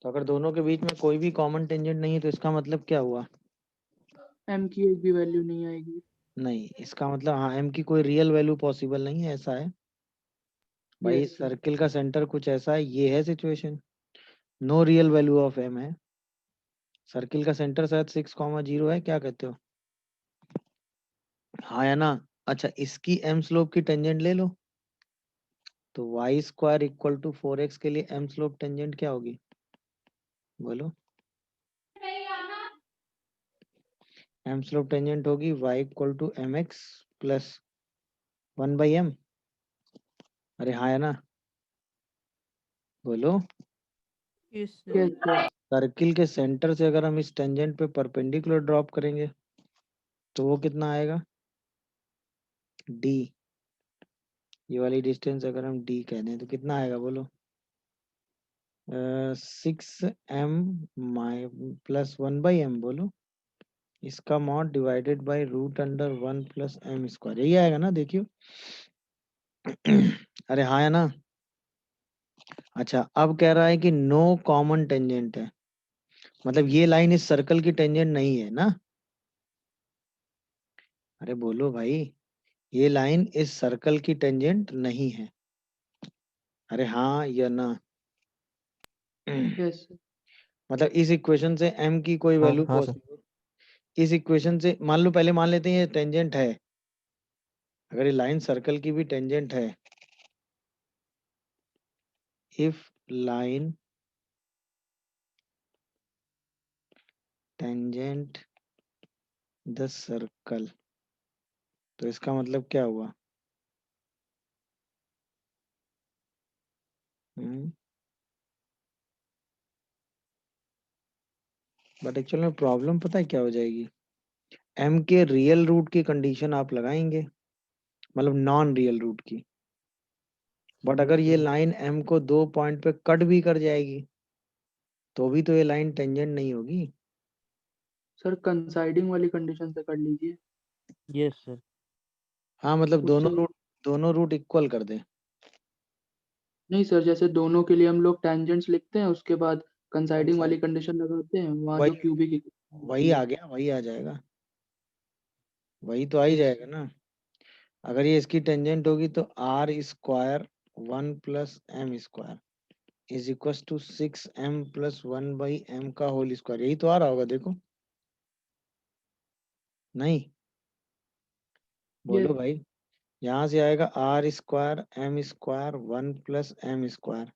तो अगर दोनों के बीच में कोई भी कॉमन टेंजेंट नहीं है तो इसका मतलब क्या हुआ? m की एक भी वैल्यू नहीं आएगी। नहीं, इसका मतलब हाँ m की कोई रियल वैल्यू पॉसिबल नहीं है, ऐसा है भाई। Yes sir. सर्किल का सेंटर कुछ ऐसा है, ये है situation. No real value of m है। सर्किल का सेंटर शायद 6,0 है, क्या कहते हो? हाँ या ना? अच्छा, इसकी m स्लोप की टेंजेंट ले लो, तो Y square equal to 4x के लिए m स्लोप टेंजेंट क्या होगी बोलो? m स्लोप टेंजेंट होगी y equal to M X plus 1/m। अरे हाँ या ना? बोलो। Yes sir. सर्किल के सेंटर से अगर हम इस टेंजेंट पे परपेंडिकुलर ड्रॉप करेंगे तो वो कितना आएगा? d। ये वाली डिस्टेंस अगर हम d कह दें तो कितना आएगा बोलो? 6m प्लस 1/m बोलो। इसका mod divided by root under 1 plus m square, यही आएगा ना? देखियो। अरे हाँ या ना? अच्छा, अब कह रहा है कि नो कॉमन टेंजेंट है, मतलब ये लाइन इस सर्कल की टेंजेंट नहीं है ना? अरे बोलो भाई, ये लाइन इस सर्कल की टेंजेंट नहीं है। अरे हाँ या ना? Yes sir. मतलब इस इक्वेशन से m की कोई हाँ वैल्यू हाँ सर। पॉसिबल, इस इक्वेशन से मान लो, पहले मान लेते हैं ये टेंजेंट है। अगर ये लाइन सर्कल की भी टेंजेंट है, if line tangent the circle, तो इसका मतलब क्या हुआ? बट एक्चुअल में प्रॉब्लम पता है क्या हो जाएगी? m के रियल रूट की कंडीशन आप लगाएंगे, मतलब नॉन रियल रूट की। बट अगर ये लाइन m को 2 पॉइंट पे कट भी कर जाएगी तो भी तो ये लाइन टेंजेंट नहीं होगी। सर कंसाइडिंग वाली कंडीशन से कर लीजिए। Yes sir. हाँ, मतलब उससे दोनों रूट इक्वल कर दें। नहीं सर, जैसे दोनों के लिए हम लोग टेंजेंट्स लिखते हैं, उसके बाद कंसाइडिंग वाली कंसाइड कंडीशन लगाते हैं, वहाँ जो वही क्यूबिक वही इक्वेशन। आ गया, वही आ जाएगा, वही तो आ ही यस। जाएगा ना। अगर ये इसकी टेंजेंट होगी तो R square 1 plus M square is equal to 6m plus 1/m का होल स्क्वायर, यही तो आ रहा होगा देखो। नहीं? बोलो यस भाई। यहाँ से आएगा R square M square 1 plus M square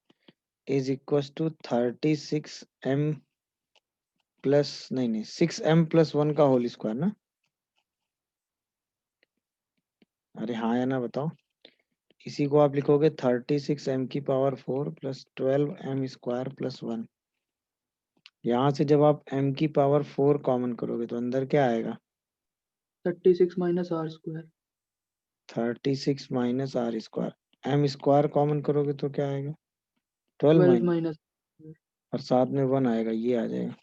is equal to 36m plus, नहीं नहीं, 6m प्लस 1 का होल स्क्वायर ना? अरे हाँ या ना बताओ? इसी को आप लिखोगे 36m की power 4 plus 12m square plus 1। यहाँ से जब आप m की पावर 4 कॉमन करोगे तो अंदर क्या आएगा? 36 minus R square. 36 minus R square. M square common करोगे तो क्या आएगा? 12 12 माइनस, माइनस। और साथ में 1 आएगा, ये आ जाएगा।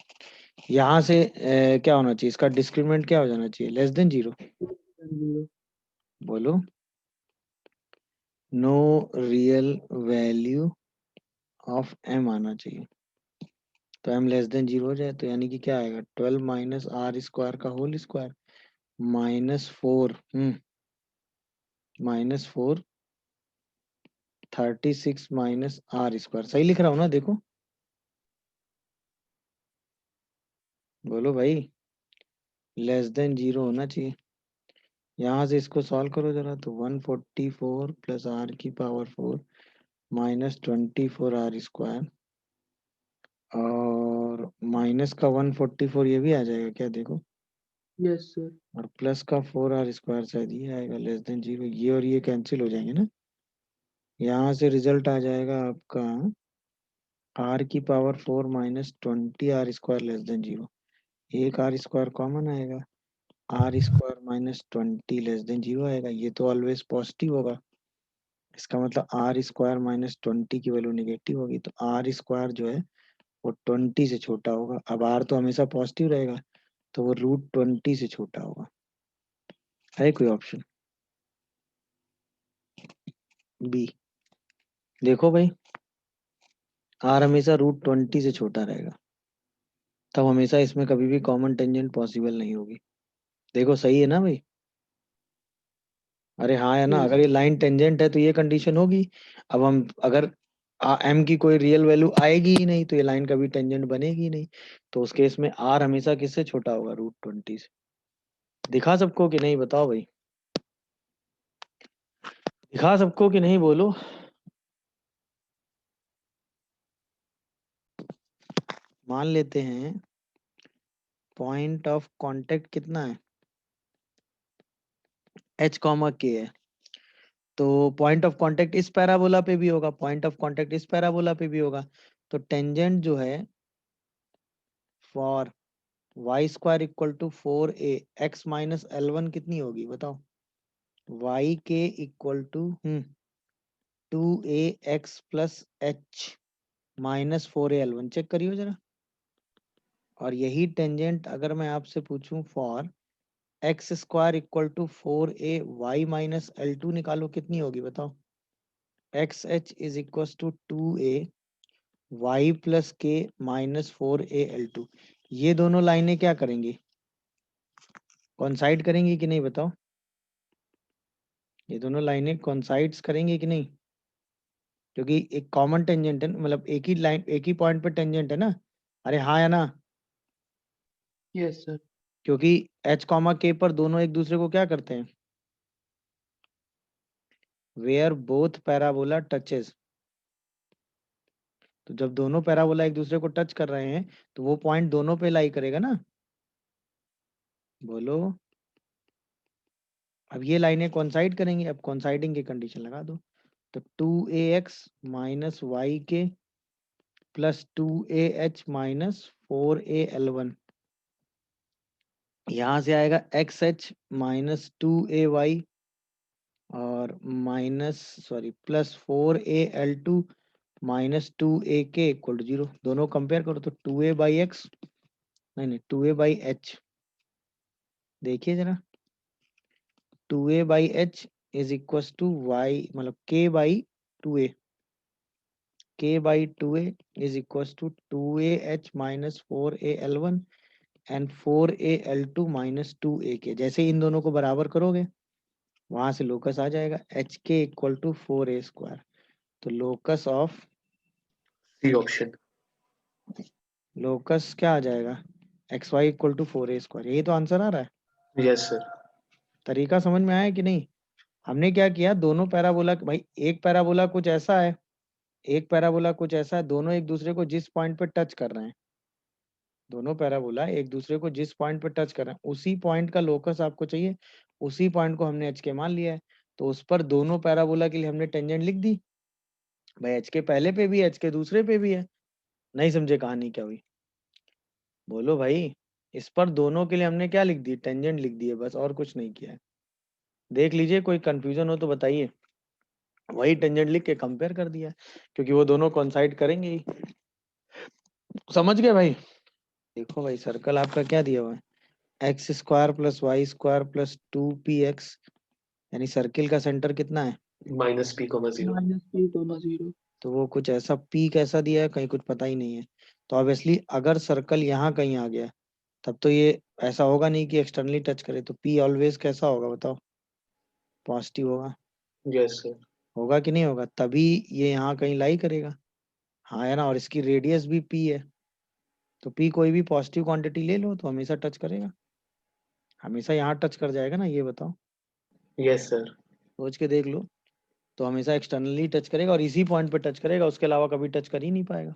यहाँ से क्या होना चाहिए? इसका डिस्क्रिमिनेंट क्या हो जाना चाहिए? Less than 0। जीरो। बोलो। No real value of m आना चाहिए, तो m लेस देन 0 हो जाए, तो यानी कि क्या आएगा? 12 माइनस आर स्क्वायर का whole square minus 4, minus 4, 36 minus R square, सही लिख रहा हूँ ना? देखो, बोलो भाई, लेस देन 0 होना चाहिए। यहाँ से इसको सॉल्व करो जरा, तो 144 प्लस आर की पावर 4 माइनस 24 आर स्क्वायर, और माइनस का 144 ये भी आ जाएगा क्या? देखो, यस सर। और प्लस का 4 आर स्क्वायर शायद ये आएगा लेस देन 0। ये और ये कैंसिल हो जाएंगे ना? यहाँ से रिजल्ट आ जाएगा आपका आर की power 4 minus 20 R square less than 0। एक आर स्क्वायर कॉमन आएगा, R square minus 20 less than 0 आएगा। ये तो ऑलवेज पॉजिटिव होगा, इसका मतलब आर स्क्वायर माइनस 20 की वैल्यू निगेटिव होगी, तो आर स्क्वायर जो है वो 20 से छोटा होगा। अब आर तो हमेशा पॉजिटिव रहेगा, तो वो √20 से छोटा होगा। है कोई ऑप्शन? बी। देखो भाई, आर हमेशा √20 से छोटा रहेगा, तब हमेशा इसमें कभी भी कॉमन टेंजेंट पॉसिबल नहीं होगी। देखो सही है ना भाई? अरे हाँ है ना, यस। अगर ये लाइन टेंजेंट है तो ये कंडीशन होगी। अब हम अगर एम की कोई रियल वैल्यू आएगी ही नहीं तो ये लाइन कभी टेंजेंट बनेगी ही नहीं। तो उस केस में आर हमेशा किससे छोटा होगा? √20 से। दिखा सबको कि नहीं बताओ भाई? दिखा सबको कि नहीं बोलो? मान लेते हैं पॉइंट ऑफ कांटेक्ट कितना है? h, है। तो पॉइंट ऑफ कांटेक्ट इस पैराबोला पे भी होगा, पॉइंट ऑफ कांटेक्ट इस पैराबोला पे भी होगा। तो टेंजेंट जो है फॉर y² = 4a x-l1 कितनी होगी बताओ? y k = 2ax + h - 4a l1 check करियो जरा। और यही टेंजेंट अगर मैं आपसे पूछूं for x² = 4a y - l2 निकालो कितनी होगी बताओ? xh = 2a y + k - 4a l2। ये दोनों लाइनें क्या करेंगी? कॉन्साइड करेंगी कि नहीं बताओ? ये दोनों लाइनें कॉन्साइड्स करेंगी कि नहीं? क्योंकि एक कॉमन टेंजेंट है ना, मतलब एक ही लाइन एक ही पॉइंट पे टेंजेंट है ना। अरे हाँ या ना? Yes sir. क्योंकि h, k पर दोनों एक दूसरे को क्या करते हैं? Where both parabola touches. तो जब दोनों पैराबोला एक दूसरे को टच कर रहे हैं तो वो पॉइंट दोनों पे लाई करेगा ना। बोलो। अब ये लाइनें कॉन्साइड करेंगी, अब कॉन्साइडिंग की कंडीशन लगा दो। तो 2ax - yk + 2ah - 4a l1, यहाँ से आएगा xh - 2ay और +4a l2 - 2ak = 0। दोनों कंपेयर करो तो 2a/x, नहीं 2a/h। देखिए जरा, 2a/h = y मतलब k/2a, k/2a = 2ah - 4a l1 and 4a l2 - 2ak। जैसे इन दोनों को बराबर करोगे वहां से लोकस आ जाएगा hk = 4a²। तो locus of C option. Locus क्या आ जाएगा? xy = 4a²। यही तो आंसर आ रहा है। Yes sir. तरीका समझ में आया कि नहीं? हमने क्या किया, दोनों पैराबोला भाई, एक पैराबोला कुछ ऐसा है, एक पैराबोला कुछ ऐसा है, दोनों एक दूसरे को जिस पॉइंट पे टच कर रहे हैं, दोनों पैराबोला एक दूसरे को जिस पॉइंट पे टच कर रहे हैं उसी पॉइंट का लोकस आपको चाहिए। उसी पॉइंट को हमने एच के मान लिया है। तो उस पर दोनों पैराबोला के लिए हमने टेंजेंट लिख दी। भाई एच के पहले पे भी है, एच के दूसरे पे भी है। नहीं समझे कहानी क्या हुई? बोलो भाई। इस पर दोनों के लिए हमने क्या लिख दी? टेंजेंट लिख दी है, बस और कुछ नहीं किया है। देख लीजिए, कोई कंफ्यूजन हो तो बताइए। वही टेंजेंट लिख के कंपेयर कर दिया है, क्योंकि वो दोनों कोइंसाइड करेंगे ही। समझ गए भाई? देखो भाई, सर्कल आपका क्या दिया हुआ है? x² + y² + 2px, यानी सर्किल का सेंटर कितना है? -p, 0। -p, 0। तो वो कुछ ऐसा p कैसा दिया है, कहीं कुछ पता ही नहीं है। तो ऑब्वियसली अगर सर्कल यहाँ कहीं आ गया तब तो ये ऐसा होगा नहीं कि एक्सटर्नली टच करे। तो p ऑलवेज कैसा होगा बताओ? पॉजिटिव होगा। Yes sir. होगा कि नहीं होगा? तभी ये यहाँ कहीं लाई करेगा। हाँ है ना? और इसकी रेडियस भी p है। तो p कोई भी पॉजिटिव क्वांटिटी ले लो तो हमेशा टच करेगा, हमेशा यहाँ टच कर जाएगा ना, ये बताओ। Yes sir. सोच के देख लो। तो हमेशा एक्सटर्नली टच करेगा और इसी पॉइंट पे टच करेगा, उसके अलावा कभी टच कर ही नहीं पाएगा।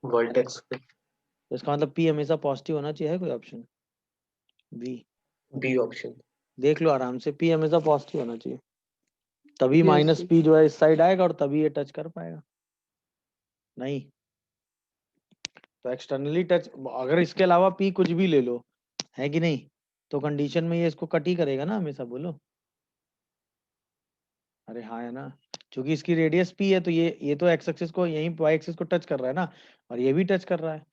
वर्टेक्स पे। तो इसका मतलब p हमेशा पॉजिटिव होना चाहिए। है कोई ऑप्शन? बी। B option. देख लो आराम से, p हमेशा पॉजिटिव होना चाहिए, तभी यस -p जो है इस साइड आएगा और तभी ये टच कर पाएगा। नहीं तो एक्सटर्नली टच, अगर इसके अलावा p कुछ भी ले लो, है कि नहीं, तो कंडीशन में ये इसको कट ही करेगा ना हमेशा। बोलो। अरे हाँ है ना? क्योंकि इसकी रेडियस p है तो ये तो x एक्सिस को, यहीं y एक्सिस को टच कर रहा है ना, और ये भी टच कर रहा है।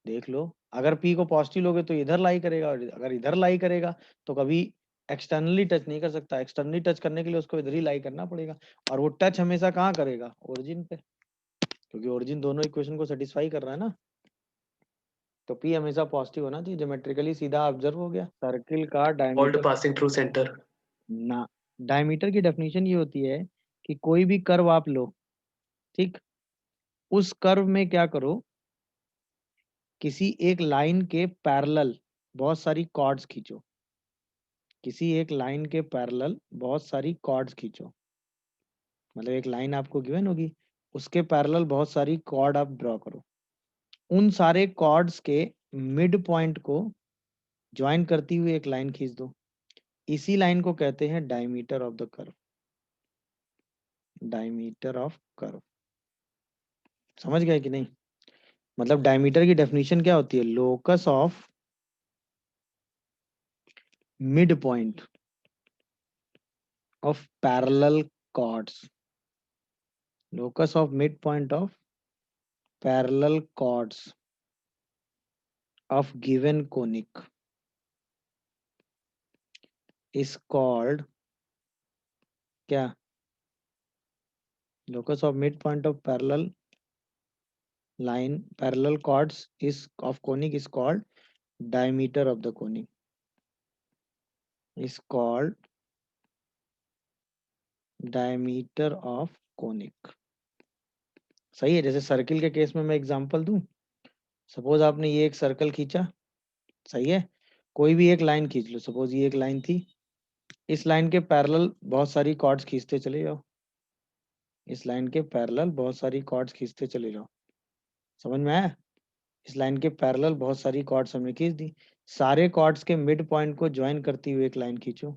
देख लो, अगर p को पॉजिटिव लोगे तो इधर लाई करेगा, और अगर इधर लाई करेगा तो कभी एक्सटर्नली टच नहीं कर सकता। एक्सटर्नली टच करने के लिए उसको इधर ही लाई करना पड़ेगा, और वो टच हमेशा कहाँ करेगा? ओरिजिन पे। क्योंकि ओरिजिन दोनों इक्वेशन को सेटिस्फाई कर रहा है ना, तो पी हमेशा पॉजिटिव होना चाहिए। ज्योमेट्रिकली सीधा ऑब्जर्व हो गया। सर्किल का All diameter passing through center. ना, डायमीटर की डेफिनेशन ये होती है कि कोई भी कर्व आप लो, ठीक, उस कर्व में क्या करो, किसी एक लाइन के पैरेलल बहुत सारी कॉर्ड्स खींचो, किसी एक लाइन के पैरेलल बहुत सारी कॉर्ड्स खींचो। मतलब एक लाइन आपको गिवन होगी, उसके पैरेलल बहुत सारी कॉर्ड आप ड्रॉ करो, उन सारे कॉर्ड्स के मिड पॉइंट को ज्वाइन करती हुई एक लाइन खींच दो। इसी लाइन को कहते हैं diameter of the curve. Diameter of curve समझ गए कि नहीं? मतलब डायमीटर की डेफिनेशन क्या होती है? Locus of mid point of parallel chords. Locus of mid point of parallel chords of given conic is called क्या? locus of midpoint of parallel chords is of conic is called diameter of the conic, is called diameter of conic। सही है। जैसे circle के case में मैं example दूं, suppose आपने ये एक सर्कल खींचा, सही है, कोई भी एक लाइन खींच लो, सपोज ये एक लाइन थी, इस लाइन के पैरेलल बहुत सारी कॉर्ड्स खींचते चले जाओ, इस लाइन के पैरेलल बहुत सारी कॉर्ड्स खींचते चले जाओ। समझ में आया? इस लाइन के पैरेलल बहुत सारी कॉर्ड्स हमने खींच दी, सारे कॉर्ड्स के मिड पॉइंट को ज्वाइन करती हुई एक लाइन खींचो,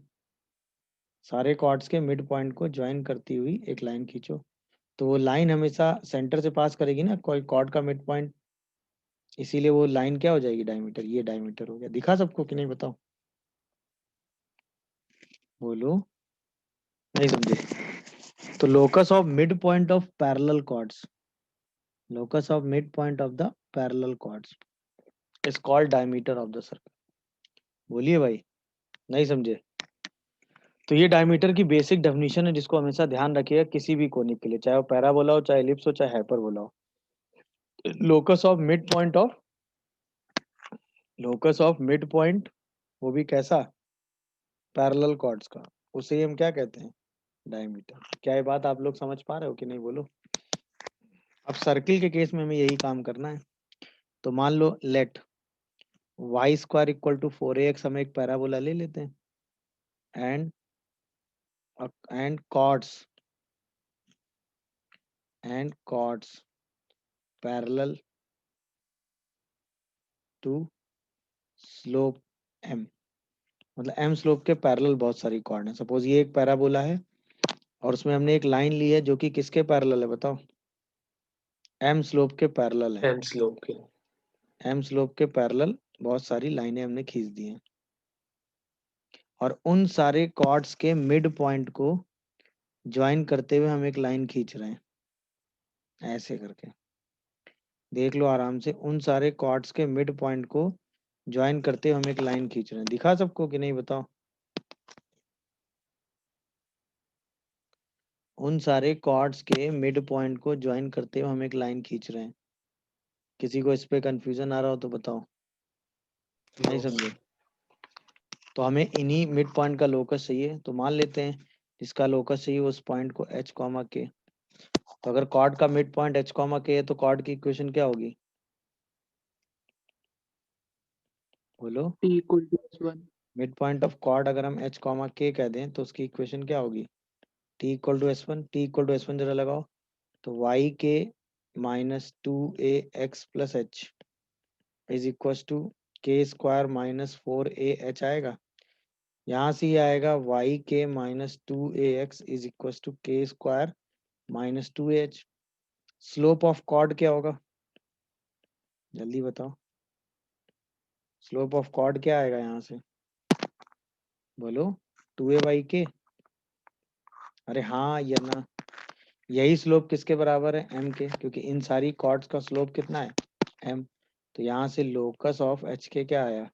सारे कॉर्ड्स के मिड पॉइंट को ज्वाइन करती हुई एक लाइन खींचो, तो वो लाइन हमेशा सेंटर से पास करेगी ना कोई कॉर्ड का मिड पॉइंट, इसीलिए वो लाइन क्या हो जाएगी? डायमीटर। ये डायमीटर हो गया। दिखा सबको कि नहीं बताओ? बोलो, नहीं समझे? तो locus of mid point of parallel chords, locus of mid point of the parallel chords is called diameter of the circle. बोलिए भाई, नहीं समझे? तो ये डायमीटर की बेसिक डेफिनेशन है, जिसको हमेशा ध्यान रखिएगा किसी भी कोनिक के लिए, चाहे वो पैराबोला हो, चाहे एलिप्स हो, चाहे हाइपरबोला हो। Locus of mid point of, locus of mid point, वो भी कैसा? पैरेलल कॉर्ड्स का, उसे ही हम क्या कहते हैं? डायमीटर। क्या ये बात आप लोग समझ पा रहे हो कि नहीं? बोलो। अब सर्किल के केस में हमें यही काम करना है। तो मान लो let y square equal to 4ax, हम एक पैराबोला ले लेते हैं, and chords parallel to slope m, मतलब m स्लोप के पैरेलल बहुत सारी कॉर्ड हैं। सपोज ये एक पैराबोला है और उसमें हमने एक लाइन ली है जो कि किसके पैरेलल है बताओ? m स्लोप के पैरेलल है। M slope के। m स्लोप के पैरेलल बहुत सारी लाइनें हमने खींच दी हैं, और उन सारे कॉर्ड्स के मिड पॉइंट को ज्वाइन करते हुए हम एक लाइन खींच रहे हैं, ऐसे करके। देख लो आराम से, उन सारे कॉर्ड्स के मिड पॉइंट को ज्वाइन करते हुए हम एक लाइन खींच रहे हैं। दिखा सबको कि नहीं बताओ? उन सारे कॉर्ड्स के मिड पॉइंट को ज्वाइन करते हुए हम एक लाइन खींच रहे हैं। किसी को इस पे कंफ्यूजन आ रहा हो तो बताओ? नहीं No, समझे? तो हमें इन्हीं मिड पॉइंट का लोकस चाहिए, तो मान लेते हैं जिसका लोकस चाहिए उस पॉइंट को h कॉमा के। तो अगर कॉर्ड का मिड पॉइंट h कॉमा के है तो कॉर्ड की इक्वेशन क्या होगी? बोलो। t equal to s1। Mid point of chord अगर हम h कॉमा के कह दें तो उसकी इक्वेशन क्या होगी? t equal to s1। t equal to s1 जरा लगाओ, तो y k minus 2ax plus h is equal to k square minus 4ah आएगा। यहाँ से ये आएगा y k minus 2ax is equal to k square minus 2ah। Slope of chord क्या होगा? जल्दी बताओ, स्लोप ऑफ कॉर्ड क्या आएगा यहाँ से? बोलो। 2a/k। अरे हाँ या ना, यही स्लोप किसके बराबर है? m के, क्योंकि इन सारी कॉर्ड्स का स्लोप कितना है? m। तो यहाँ से लोकस ऑफ h के क्या आया?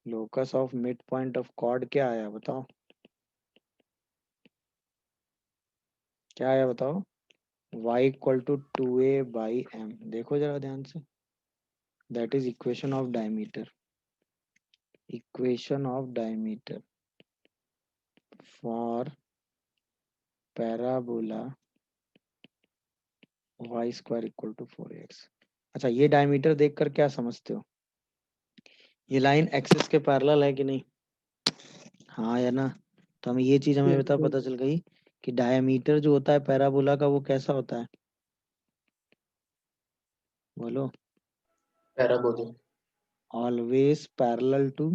Locus of mid point of chord क्या आया बताओ? क्या आया बताओ? y equal to 2a by m। देखो जरा ध्यान से, that is equation of diameter, equation of diameter for parabola y square equal to 4x। अच्छा, ये डायमीटर देखकर क्या समझते हो? ये लाइन एक्सिस के पैरेलल है कि नहीं? हाँ या ना? तो हमें ये चीज हमें Yes, sir. पता चल गई कि डायमीटर जो होता है पैराबोला का वो कैसा होता है, बोलो। Parabolic. Always parallel to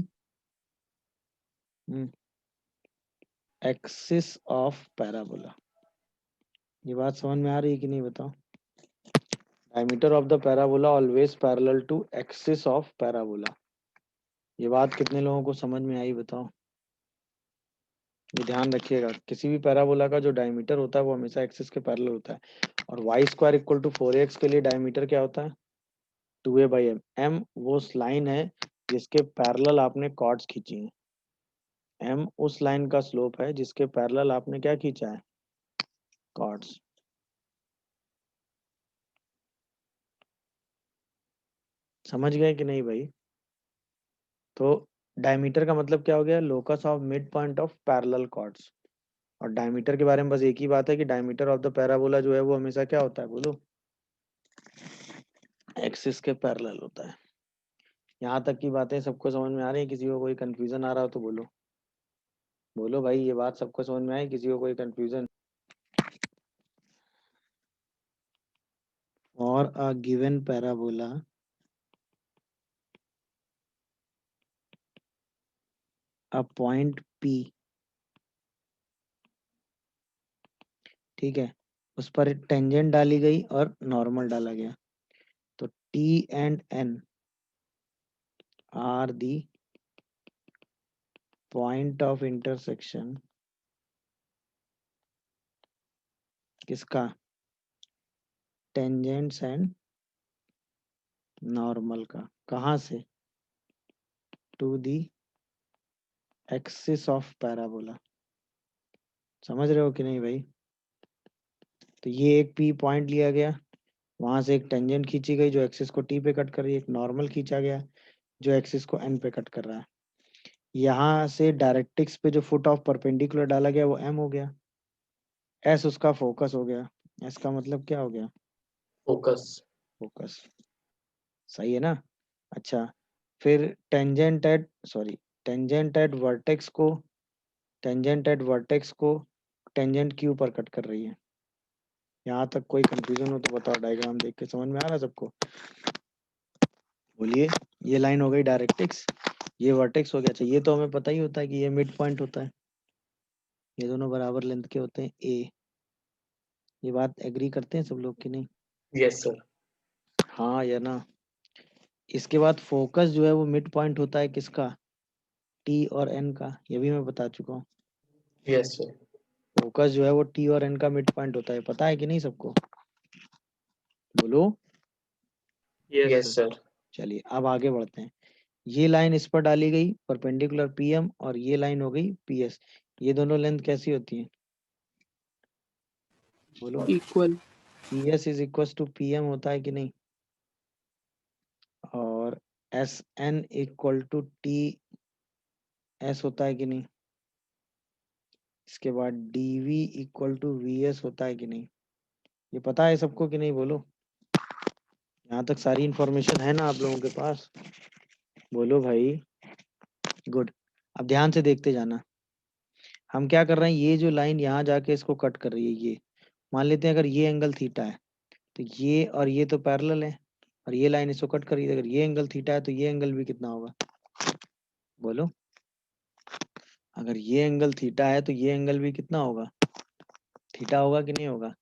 axis of parabola. ये बात समझ में आ रही है कि नहीं, बताओ? Diameter of the parabola always parallel to axis of parabola. ये बात कितने लोगों को समझ में आई, बताओ? ये ध्यान रखिएगा, किसी भी पैराबोला का जो डायमीटर होता है वो हमेशा एक्सिस के पैरेलल होता है। और Y square equal to 4x के लिए डायमीटर क्या होता है? 2a by m। m वो लाइन है जिसके पैरेलल आपने कॉर्ड्स खींची हैं। m उस लाइन का स्लोप है जिसके पैरेलल आपने क्या खींचा है? कॉर्ड्स। समझ गए कि नहीं भाई? तो डायमीटर का मतलब क्या हो गया? Locus of mid point of parallel chords. और डायमीटर के बारे में बस एक ही बात है कि डायमीटर ऑफ द पैराबोला जो है वो हमेशा क्या होता है, बोलो? एक्सिस के पैरेलल होता है। यहाँ तक की बातें सबको समझ में आ रही है? किसी को कोई कंफ्यूजन आ रहा हो तो बोलो। बोलो भाई, ये बात सबको समझ में आई? किसी को कोई कंफ्यूजन? और a given parabola a point P, ठीक है, उस पर टेंजेंट डाली गई और नॉर्मल डाला गया। तो T and N are the point of intersection किसका? टेंजेंट्स एंड नॉर्मल का। कहाँ से? To the axis of parabola. समझ रहे हो कि नहीं भाई? तो ये एक P पॉइंट लिया गया, वहां से एक टेंजेंट खींची गई जो एक्सिस को T पे कट कर रही है, एक नॉर्मल खींचा गया जो एक्सिस को N पे कट कर रहा है। यहाँ से डायरेक्ट्रिक्स पे जो फुट ऑफ परपेंडिकुलर डाला गया वो M हो गया, S उसका फोकस हो गया। S का मतलब क्या हो गया? फोकस। फोकस। सही है ना? अच्छा, फिर टेंजेंट एट वर्टेक्स को टेंजेंट क्यू पर कट कर रही है। यहाँ तक कोई कंफ्यूजन हो तो बताओ, डायग्राम देख के समझ में आ रहा है सबको? बोलिए। ये लाइन हो गई डायरेक्ट्रिक्स, ये वर्टेक्स हो गया। अच्छा, ये तो हमें पता ही होता है कि ये मिड पॉइंट होता है, ये दोनों बराबर लेंथ के होते हैं ए। ये बात एग्री करते हैं सब लोग कि नहीं? Yes sir. हाँ या ना? इसके बाद फोकस जो है वो मिड पॉइंट होता है किसका? टी और एन का। ये भी मैं बता चुका हूँ। Yes sir. फोकस जो है वो टी और एन का मिड पॉइंट होता है, पता है कि नहीं सबको? बोलो। Yes, yes sir. सर। चलिए अब आगे बढ़ते हैं। ये लाइन इस पर डाली गई परपेंडिकुलर पीएम और ये लाइन हो गई पीएस। ये दोनों लेंथ कैसी होती है, बोलो? Equal. PS is equal to PM होता है कि नहीं? और S N equal to T S होता है कि नहीं? इसके बाद DV equal to V S होता है कि नहीं? ये पता है सबको कि नहीं, बोलो? यहाँ तक सारी इंफॉर्मेशन है ना आप लोगों के पास? बोलो भाई। गुड। अब ध्यान से देखते जाना। हम क्या कर रहे हैं, ये जो लाइन यहाँ जाके इसको कट कर रही है, ये मान लेते हैं अगर ये एंगल थीटा है तो ये और ये तो पैरेलल है, और ये लाइन इसको कट कर रही है। अगर ये एंगल थीटा है तो ये एंगल भी कितना होगा, बोलो? अगर ये एंगल थीटा है तो ये एंगल भी कितना होगा? थीटा होगा कि नहीं होगा?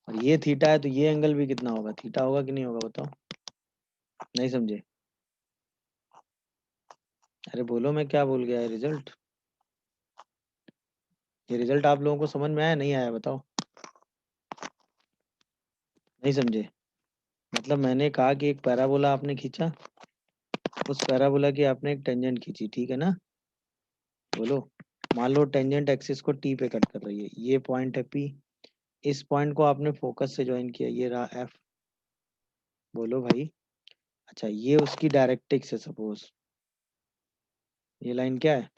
और ये थीटा है तो ये एंगल भी कितना होगा? थीटा होगा कि नहीं होगा, बताओ? नहीं समझे? अरे बोलो, मैं क्या बोल गया? रिजल्ट, ये रिजल्ट आप लोगों को समझ में आया नहीं आया, बताओ? नहीं समझे? मतलब मैंने कहा कि एक पैराबोला आपने खींचा, उस पैराबोला की आपने एक टेंजेंट खींची, ठीक है ना? बोलो। मान लो टेंजेंट एक्सिस को टी पे कट कर रही है, ये पॉइंट है पी, इस पॉइंट को आपने फोकस से ज्वाइन किया, ये रहा एफ। बोलो भाई। अच्छा, ये उसकी डायरेक्ट्रिक्स है सपोज, ये लाइन क्या है?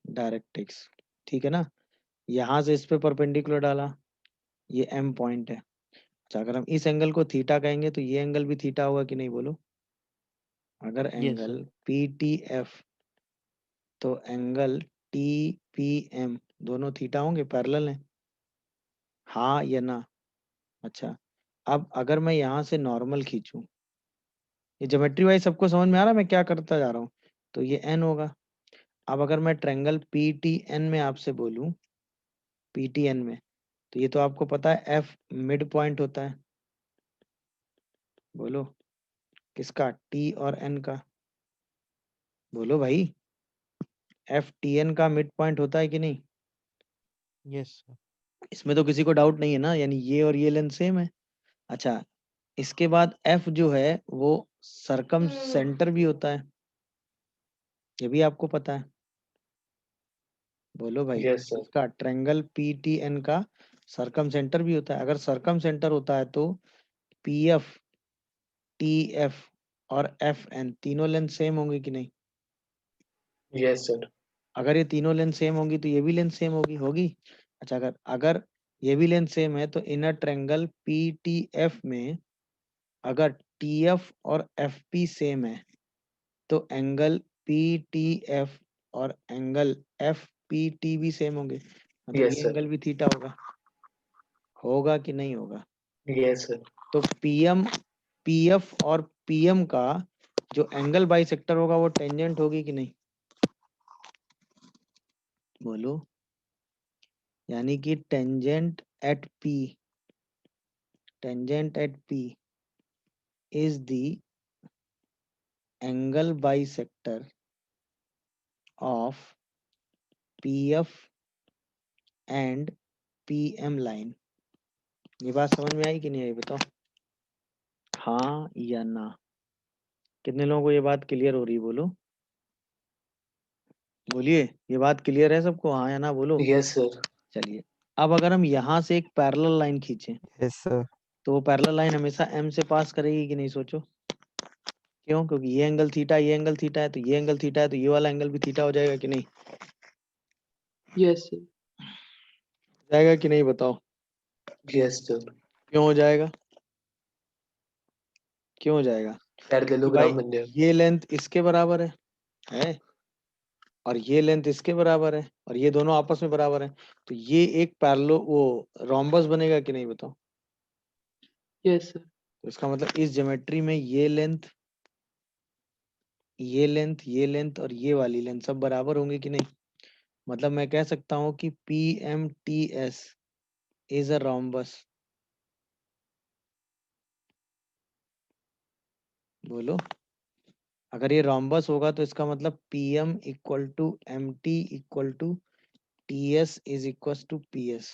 डायरेक्ट्रिक्स, ठीक है ना। यहाँ से इस पे परपेंडिकुलर डाला, ये एम पॉइंट है। अच्छा, अगर हम इस एंगल को थीटा कहेंगे तो ये एंगल भी थीटा होगा कि नहीं, बोलो। अगर Yes, angle sir. P T F तो एंगल टी पी एम दोनों थीटा होंगे, पैरेलल हैं, हाँ या ना? अच्छा, अब अगर मैं यहाँ से नॉर्मल खींचूं, ये ज्योमेट्री वाइज सबको समझ में आ रहा है मैं क्या करता जा रहा हूँ? तो ये एन होगा। अब अगर मैं ट्रायंगल पी टी एन में आपसे बोलूं, पी टी एन में, तो ये तो आपको पता है एफ मिड पॉइंट होता है। बोलो किसका? टी और एन का। बोलो भाई, एफ टी एन का मिड पॉइंट होता है कि नहीं? Yes sir. इसमें तो किसी को डाउट नहीं है ना, यानी ये और ये लेंथ सेम है। अच्छा, इसके बाद एफ जो है वो सरकम सेंटर भी होता है, ये भी आपको पता है। बोलो भाई, Yes, sir. इसका ट्रायंगल पी टी एन का सरकम सेंटर भी होता है। अगर सरकम सेंटर होता है तो पी एफ टी एफ और एफ एन तीनों लेंथ सेम होंगी कि नहीं? Yes, sir. अगर ये तीनों लेंथ सेम होंगी तो ये भी लेंथ सेम होगी। अच्छा, अगर अगर ये भी लेंथ सेम है तो inner triangle P T F में अगर टी एफ और एफ पी सेम है तो एंगल पी टी एफ और एंगल एफ पी टी भी सेम होंगे, मतलब Yes, ये sir. एंगल भी थीटा होगा। होगा कि नहीं होगा? Yes, sir. तो पीएम पीएफ और पीएम का जो एंगल बाइसेक्टर होगा वो टेंजेंट होगी कि नहीं? बोलो। यानी कि tangent at P is the angle bisector of PF and PM line. ये बात समझ में आई कि नहीं आई, बताओ हाँ या ना। कितने लोगों को ये बात क्लियर हो रही है? बोलो, बोलिए, ये बात क्लियर है सबको, हाँ या ना बोलो। Yes, sir. चलिए, अब अगर हम यहाँ से एक पैरेलल लाइन खींचें यस सर। तो वो पैरेलल लाइन हमेशा एम से पास करेगी कि नहीं, सोचो। क्यों? क्योंकि ये एंगल थीटा, ये एंगल थीटा है, तो ये एंगल थीटा है तो ये वाला एंगल भी थीटा हो जाएगा कि नहीं? Yes, sir. जाएगा कि नहीं, बताओ। Yes, sir. क्यों हो जाएगा? क्यों हो जाएगा? कि भाई Parallelogram बन जाएगा. ये लेंथ इसके बराबर है और ये लेंथ इसके बराबर है और ये दोनों आपस में बराबर है, तो ये एक पैरेलल वो रोम्बस बनेगा कि नहीं, बताओ। Yes, sir. तो इसका मतलब इस ज्योमेट्री में ये लेंथ, ये लेंथ और ये वाली लेंथ सब बराबर होंगे कि नहीं? मतलब मैं कह सकता हूँ कि P M T S is a rhombus. बोलो, अगर ये रोम्बस होगा तो इसका मतलब P M equal to M T equal to T S is equal to P S.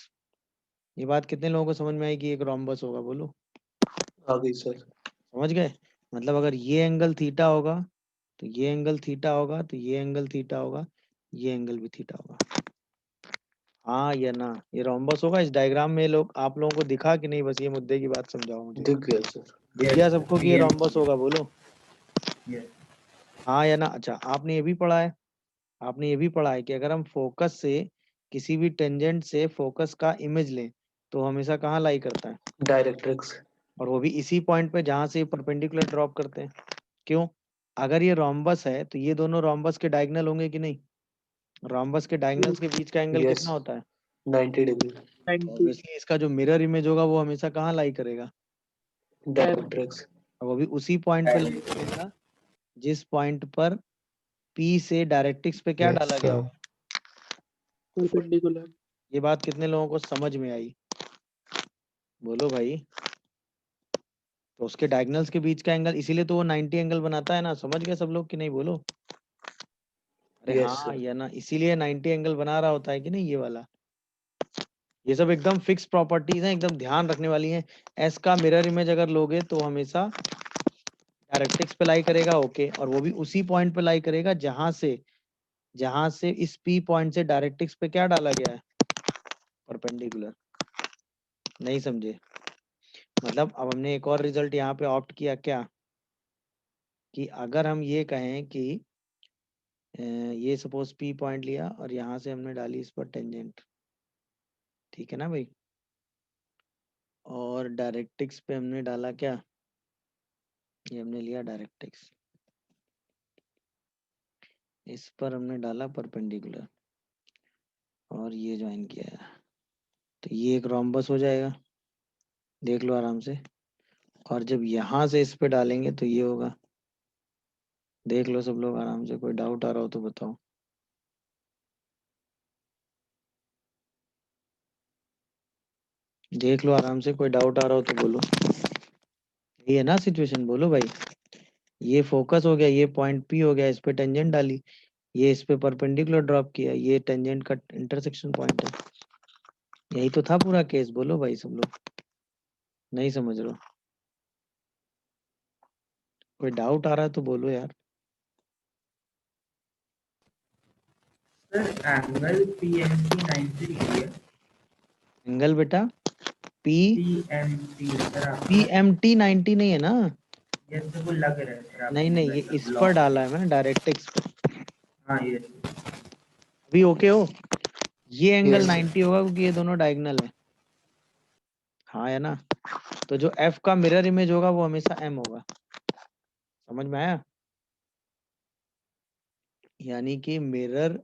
ये बात कितने लोगों को समझ में आई कि एक रोम्बस होगा? बोलो, आ गई sir. समझ गए? मतलब अगर ये एंगल थीटा होगा तो ये एंगल थीटा होगा, तो ये एंगल थीटा होगा, ये एंगल भी थीटा होगा। हाँ या ना? ये रोम्बस होगा। इस डायग्राम में लोग आप लोगों को दिखा कि नहीं? बस ये मुद्दे की बात समझाओ मुझे। दिख गया sir. दिख गया सबको कि ये रोम्बस होगा? बोलो Yes. हाँ या ना। अच्छा, आपने ये भी पढ़ा है, आपने ये भी पढ़ा है कि अगर हम फोकस से किसी भी टेंजेंट से फोकस का इमेज लें तो हमेशा कहाँ लाई करता है? Directrix. और वो भी इसी पॉइंट पे जहां से परपेंडिकुलर ड्रॉप करते हैं। क्यों? अगर ये रोम्बस है तो ये दोनों रोम्बस के डायगोनल होंगे कि नहीं? रोम्बस के डायगोनल्स के बीच का एंगल Yes. कितना होता है? 90 degree. 90. ऑब्वियसली इसका जो मिरर इमेज होगा वो हमेशा कहाँ लाई करेगा? Directrix. और वो भी उसी पॉइंट पे लाई करेगा जिस पॉइंट पर पी से डायरेक्ट्रिक्स पे क्या यस डाला गया सर। हो। Perpendicular. ये बात कितने लोगों को समझ में आई? बोलो भाई। तो उसके डायगोनल्स के बीच का एंगल, इसीलिए तो वो 90 एंगल बनाता है ना। समझ गए सब लोग कि नहीं? बोलो अरे Yes, हाँ sir. या ना, इसीलिए 90 एंगल बना रहा होता है कि नहीं ये वाला। ये सब एकदम फिक्स प्रॉपर्टीज हैं, एकदम ध्यान रखने वाली हैं। एस का मिरर इमेज अगर लोगे तो हमेशा डायरेक्ट्रिक्स पे लाई करेगा, ओके, और वो भी उसी पॉइंट पे लाई करेगा जहां से इस पी पॉइंट से डायरेक्ट्रिक्स पे क्या डाला गया है? परपेंडिकुलर। नहीं समझे? मतलब अब हमने एक और रिजल्ट यहाँ पे ऑप्ट किया क्या, कि अगर हम ये कहें कि ये सपोज P पॉइंट लिया और यहाँ से हमने डाली इस पर टेंजेंट, ठीक है ना भाई, और डायरेक्ट्रिक्स पे हमने डाला क्या, ये हमने लिया डायरेक्ट्रिक्स, इस पर हमने डाला परपेंडिकुलर और ये ज्वाइन किया है, तो ये एक रोम्बस हो जाएगा, देख लो आराम से। और जब यहाँ से इस पे डालेंगे तो ये होगा, देख लो सब लोग आराम से, कोई डाउट आ रहा हो तो बताओ। देख लो आराम से, कोई डाउट आ रहा हो तो बोलो। ये है ना सिचुएशन, बोलो भाई। ये फोकस हो गया, ये पॉइंट P हो गया, इस पे टेंजेंट डाली, ये इस पे परपेंडिकुलर ड्रॉप किया, ये टेंजेंट का इंटरसेक्शन पॉइंट है। यही तो था पूरा केस, बोलो भाई सब लोग। नहीं समझ रहे हो? कोई डाउट आ रहा है तो बोलो यार। सर एंगल PMT 90 डिग्री है। एंगल बेटा PMT सर आपका PMT 90 नहीं है ना? ये तो वो लग रहा है सर आपका नहीं नहीं, ये वैसा इस पर ब्लॉक। डाला है मैंने, डायरेक्ट्रिक्स पे। हाँ ये अभी ओके हो? ये एंगल Yes, sir. 90 होगा क्योंकि ये दोनों डायगोनल है। हाँ है ना? तो जो F का मिरर इमेज होगा वो हमेशा M होगा। समझ में आया? यानी कि मिरर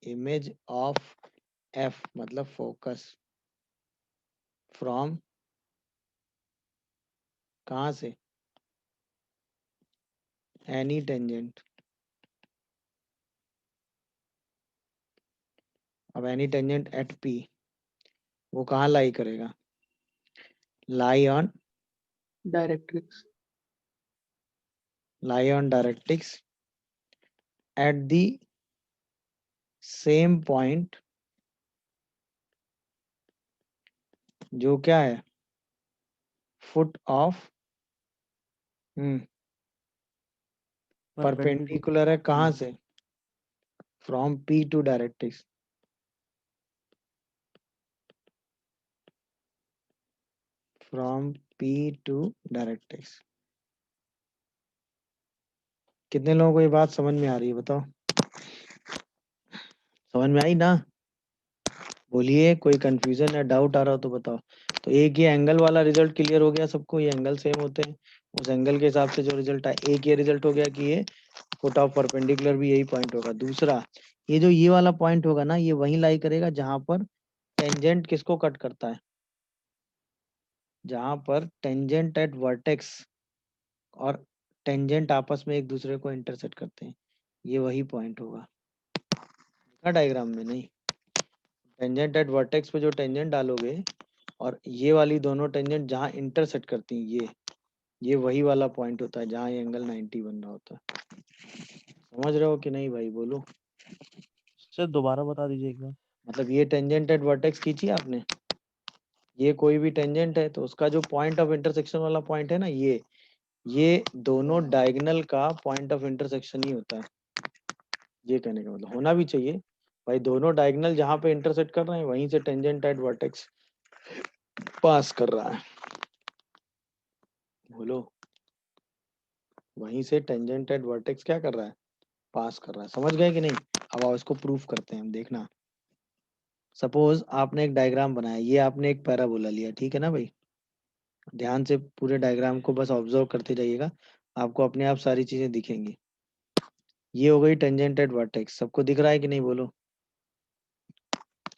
इमेज ऑफ F मतलब फोकस फ्रॉम, कहाँ से, एनी टेंजेंट। अब एनी टेंजेंट एट P वो कहाँ लाई करेगा, lie on directrix. Directrix at the same point जो क्या है, फुट ऑफ परपेंडिकुलर है, कहाँ से, from P to directrix. From P to directrix. कितने लोगों को ये बात समझ में आ रही है बताओ? समझ में आई ना? बोलिए, कोई कंफ्यूजन या डाउट आ रहा हो तो बताओ। तो एक ये एंगल वाला रिजल्ट क्लियर हो गया सबको, ये एंगल सेम होते हैं, उस एंगल के हिसाब से जो रिजल्ट आया। एक ये रिजल्ट हो गया कि ये फुट ऑफ परपेंडिकुलर भी यही पॉइंट होगा। दूसरा, ये जो ये वाला पॉइंट होगा ना, ये वहीं लाई करेगा जहां पर टेंजेंट किसको कट करता है, जहां पर टेंजेंट एट वर्टेक्स और टेंजेंट आपस में एक दूसरे को इंटरसेक्ट करते हैं, ये वही पॉइंट होगा। डायग्राम में नहीं, टेंजेंट एट वर्टेक्स पे जो टेंजेंट डालोगे और ये वाली दोनों टेंजेंट जहां इंटरसेक्ट करती हैं, ये वही वाला पॉइंट होता है जहां ये एंगल 90 बन रहा होता है। समझ रहे हो कि नहीं भाई, बोलो। सर दोबारा बता दीजिए एक बार। मतलब ये टेंजेंट एट वर्टेक्स खींची आपने, ये कोई भी टेंजेंट है तो उसका जो पॉइंट ऑफ इंटरसेक्शन वाला पॉइंट है ना, ये दोनों डायगोनल का पॉइंट ऑफ इंटरसेक्शन ही होता है। ये कहने का मतलब होना भी चाहिए भाई, दोनों डायगोनल जहां पे इंटरसेक्ट कर रहे हैं वहीं से टेंजेंट एट वर्टेक्स पास कर रहा है। बोलो, वहीं से टेंजेंट एट वर्टेक्स क्या कर रहा है, पास कर रहा है। समझ गए कि नहीं? अब आओ इसको प्रूफ करते हैं हम, देखना। सपोज आपने एक डायग्राम बनाया, ये आपने एक पैराबोला लिया, ठीक है ना भाई? ध्यान से पूरे डायग्राम को बस ऑब्जर्व करते जाइएगा, आपको अपने आप सारी चीजें दिखेंगी। ये हो गई टेंजेंट एट वर्टेक्स, सबको दिख रहा है कि नहीं, बोलो।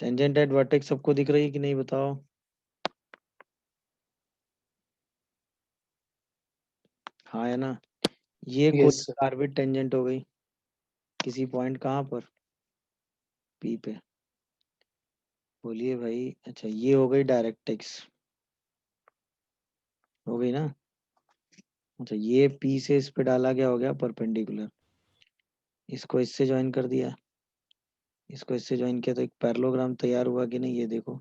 टेंजेंट एट वर्टेक्स सबको दिख रही है कि नहीं, बताओ। हाँ है ना? ये कोई Yes, sir. टारगेट टेंजेंट हो गई किसी पॉइंट, कहाँ पर, P पे। बोलिए भाई। अच्छा, ये हो गई डायरेक्ट्रिक्स, हो गई ना? अच्छा, ये P से इस पे डाला गया, हो गया परपेंडिकुलर, इसको इससे ज्वाइन कर दिया, इसको इससे ज्वाइन किया, तो एक पैरेललोग्राम तैयार हुआ कि नहीं, ये देखो।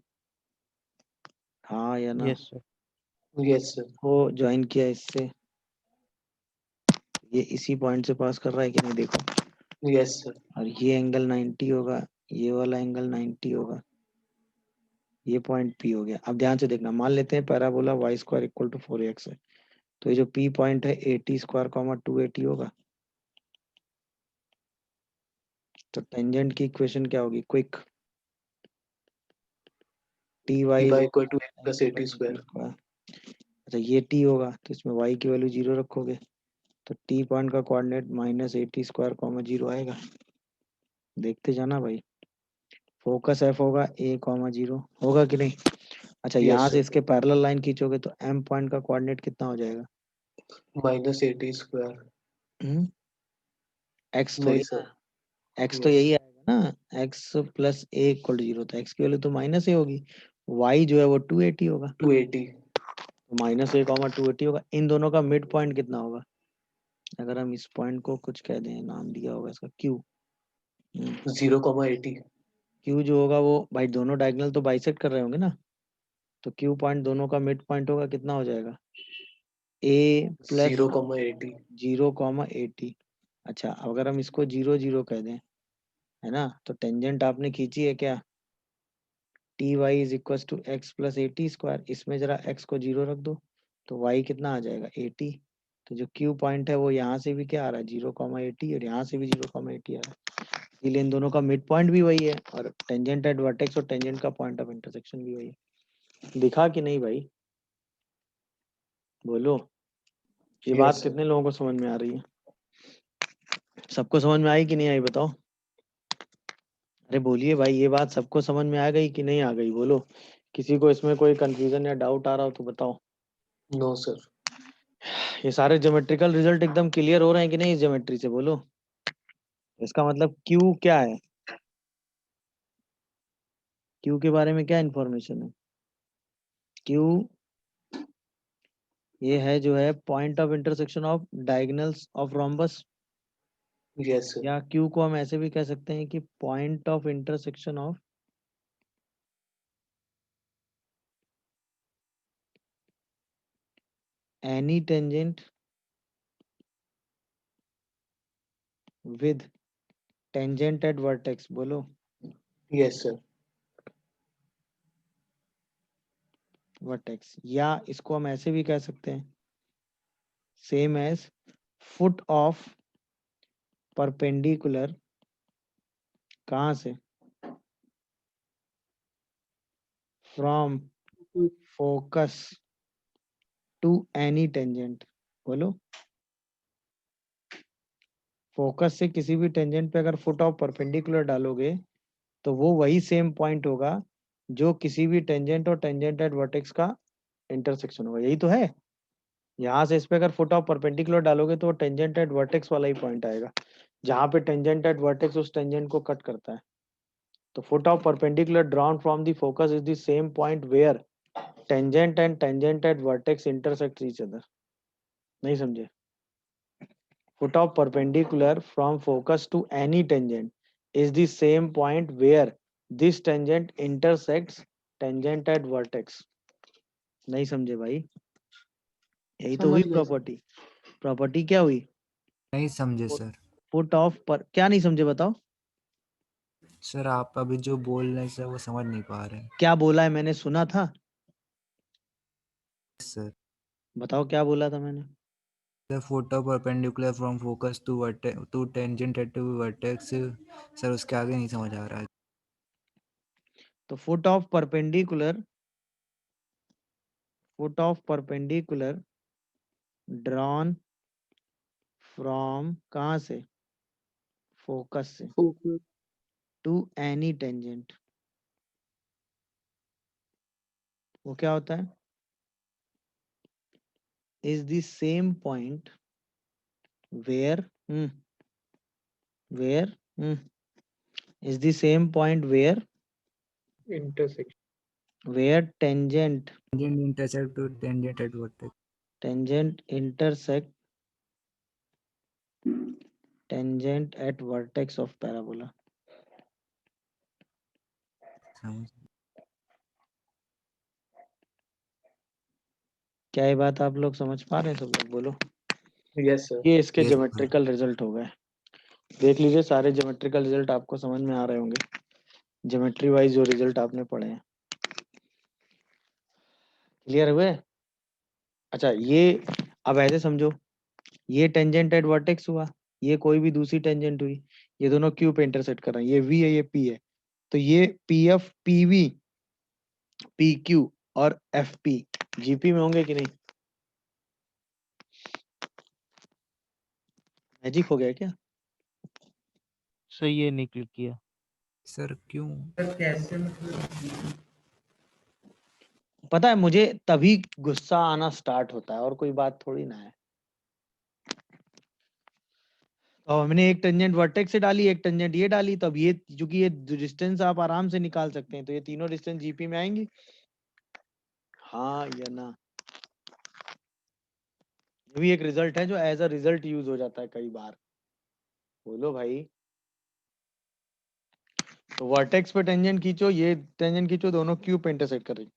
हाँ या ना? Yes sir. Yes, sir. वो ज्वाइन किया इससे, ये इसी पॉइंट से पास कर रहा है कि नहीं, देखो। Yes, sir. और ये एंगल 90 होगा, ये वाला एंगल 90 होगा। ये पॉइंट P हो गया। अब ध्यान से देखना, मान लेते हैं parabola y square equal to 4ax है, तो ये जो P पॉइंट है 80 स्क्वायर 280 होगा। तो टेंजेंट की इक्वेशन क्या होगी, quick, T Y T y equal to x plus 80 square. अच्छा ये T होगा, तो इसमें y की वैल्यू 0 रखोगे, तो T पॉइंट का कोऑर्डिनेट -80 स्क्वायर 0 आएगा। देखते जाना भाई, फोकस F होगा A, 0 होगा कि नहीं। अच्छा Yes, यहाँ से sir. इसके पैरेलल लाइन खींचोगे तो M पॉइंट का कोऑर्डिनेट कितना हो जाएगा, -80 square. x तो नहीं sir. x तो Yes. यही आएगा ना, x plus a equal to 0, तो x की वैल्यू तो -a होगी, y जो है वो 280 होगा, 280. तो -a, 280 होगा। इन दोनों का मिड पॉइंट कितना होगा, अगर हम इस पॉइंट को कुछ कह दें, नाम दिया होगा इसका Q, 0,80. Q जो होगा वो भाई दोनों डायगोनल तो बाइसेक्ट कर रहे होंगे ना, तो Q पॉइंट दोनों का मिड पॉइंट होगा, कितना हो जाएगा a प्लस 0,80. 0,80। अच्छा अगर हम इसको 0 0 कह दें, है ना, तो टेंजेंट आपने खींची है क्या, T Y is equal to X plus 80 square, इसमें जरा x को 0 रख दो, तो y कितना आ जाएगा 80। तो जो Q पॉइंट है वो यहाँ से भी क्या आ रहा है 0,80, और यहाँ से भी 0,80 आ रहा है, इसलिए इन दोनों का मिड पॉइंट भी वही है, और टेंजेंट एट वर्टेक्स और टेंजेंट का पॉइंट ऑफ इंटरसेक्शन भी वही है। दिखा कि नहीं भाई, बोलो, ये बात Yes, sir. कितने लोगों को समझ में आ रही है, सबको समझ में आई कि नहीं आई बताओ, अरे बोलिए भाई, ये बात सबको समझ में आ गई कि नहीं आ गई, बोलो, किसी को इसमें कोई कंफ्यूजन या डाउट आ रहा हो तो बताओ। No sir. ये सारे ज्योमेट्रिकल रिजल्ट एकदम क्लियर हो रहे हैं कि नहीं इस ज्योमेट्री से, बोलो। इसका मतलब Q क्या है, Q के बारे में क्या इंफॉर्मेशन है, Q ये है जो है point of intersection of diagonals of rhombus, Yes sir. या Q को हम ऐसे भी कह सकते हैं कि point of intersection of any tangent with tangent at vertex, बोलो Yes sir. वर्टेक्स, या इसको हम ऐसे भी कह सकते हैं same as foot of perpendicular, कहाँ से, from focus to any tangent, बोलो, फोकस से किसी भी टेंजेंट पे अगर फुट ऑफ परपेंडिकुलर डालोगे तो वो वही सेम पॉइंट होगा जो किसी भी टेंजेंट और टेंजेंट एट वर्टेक्स का इंटरसेक्शन होगा, यही तो है। यहाँ से इस पे अगर फुट ऑफ परपेंडिकुलर डालोगे तो टेंजेंट एट वर्टेक्स वाला ही पॉइंट आएगा, जहाँ पे टेंजेंट एट वर्टेक्स उस टेंजेंट को कट करता है। तो foot of perpendicular drawn from the focus is the same point where tangent and tangent at vertex intersect each other. नहीं समझे, foot of perpendicular from focus to any tangent is the same point where this tangent intersects tangent at vertex। नहीं समझे भाई, यही तो हुई समझ गए सर। प्रॉपर्टी क्या हुई, नहीं समझे सर। फुट ऑफ पर, क्या नहीं समझे बताओ, सर आप अभी जो बोल रहे हैं सर वो समझ नहीं पा रहे हैं क्या बोला है मैंने, सुना था, सर। बताओ क्या बोला था मैंने, The foot of perpendicular from focus to tangent at vertex। Sir उसके आगे नहीं समझ आ रहा है। तो foot of perpendicular drawn from कहाँ से, फोकस से फोकस टू एनी टेंजेंट, वो क्या होता है, is the same point where is the same point where Intersection. tangent Tangent intersect to tangent at vertex। intersect tangent at vertex of parabola। समझ क्या ये बात आप लोग समझ पा रहे हैं सब लोग, बोलो। Yes sir. ये इसके Yes, sir. ज्योमेट्रिकल रिजल्ट हो गए, देख लीजिए सारे ज्योमेट्रिकल रिजल्ट आपको समझ में आ रहे होंगे, ज्योमेट्री वाइज जो रिजल्ट आपने पढ़े हैं। क्लियर हुए? अच्छा, ये अब ऐसे समझो, ये टेंजेंट एट वर्टेक्स हुआ, ये कोई भी दूसरी टेंजेंट हुई, ये दोनों क्यू पे इंटरसेक्ट कर रहे हैं, ये वी है ये पी है, तो ये P F P V P Q और एफ पी जीपी में होंगे कि नहीं? मैजिक हो गया क्या? सर ये नहीं क्लिक किया। सर क्यों? सर कैसे मतलब पता है मुझे तभी गुस्सा आना स्टार्ट होता है, और कोई बात थोड़ी ना है। तो हमने एक टेंजेंट वर्टेक्स से डाली, एक टेंजेंट ये डाली, तो अब ये क्योंकि ये डिस्टेंस आप आराम से निकाल सकते हैं, तो ये तीनों डिस्टेंस जीपी में आएंगी, हाँ या ना? ये भी एक रिजल्ट है जो एज अ रिजल्ट यूज हो जाता है कई बार। बोलो भाई। तो वर्टेक्स पे टेंजेंट खींचो, ये टेंजेंट खींचो, दोनों क्यू पे इंटरसेक्ट कर रही,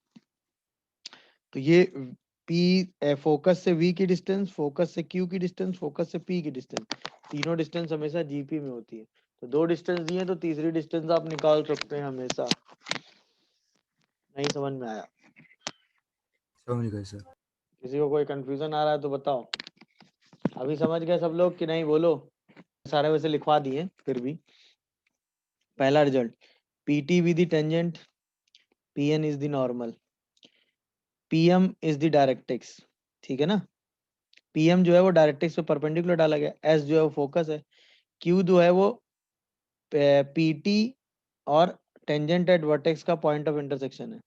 तो ये पी फोकस से वी की डिस्टेंस, फोकस से क्यू की डिस्टेंस, फोकस से पी की डिस्टेंस, तीनों डिस्टेंस हमेशा जीपी में होती है। तो दो डिस्टेंस दिए तो तीसरी डिस्टेंस आप निकाल सकते हैं हमेशा। नहीं समझ में आया? समझ गए सर। किसी को कोई कंफ्यूजन आ रहा है तो बताओ। अभी समझ गए सब लोग कि नहीं? बोलो। सारे वैसे लिखवा दिए फिर भी। पहला result, PT with the tangent, PN is the normal, PM is the directrix, ठीक है ना? पीएम जो है वो डायरेक्ट्रिक्स पे परपेंडिकुलर डाला गया, एस जो है वो फोकस है, क्यू जो है वो पीटी और टेंजेंट एट वर्टेक्स का पॉइंट ऑफ इंटरसेक्शन है,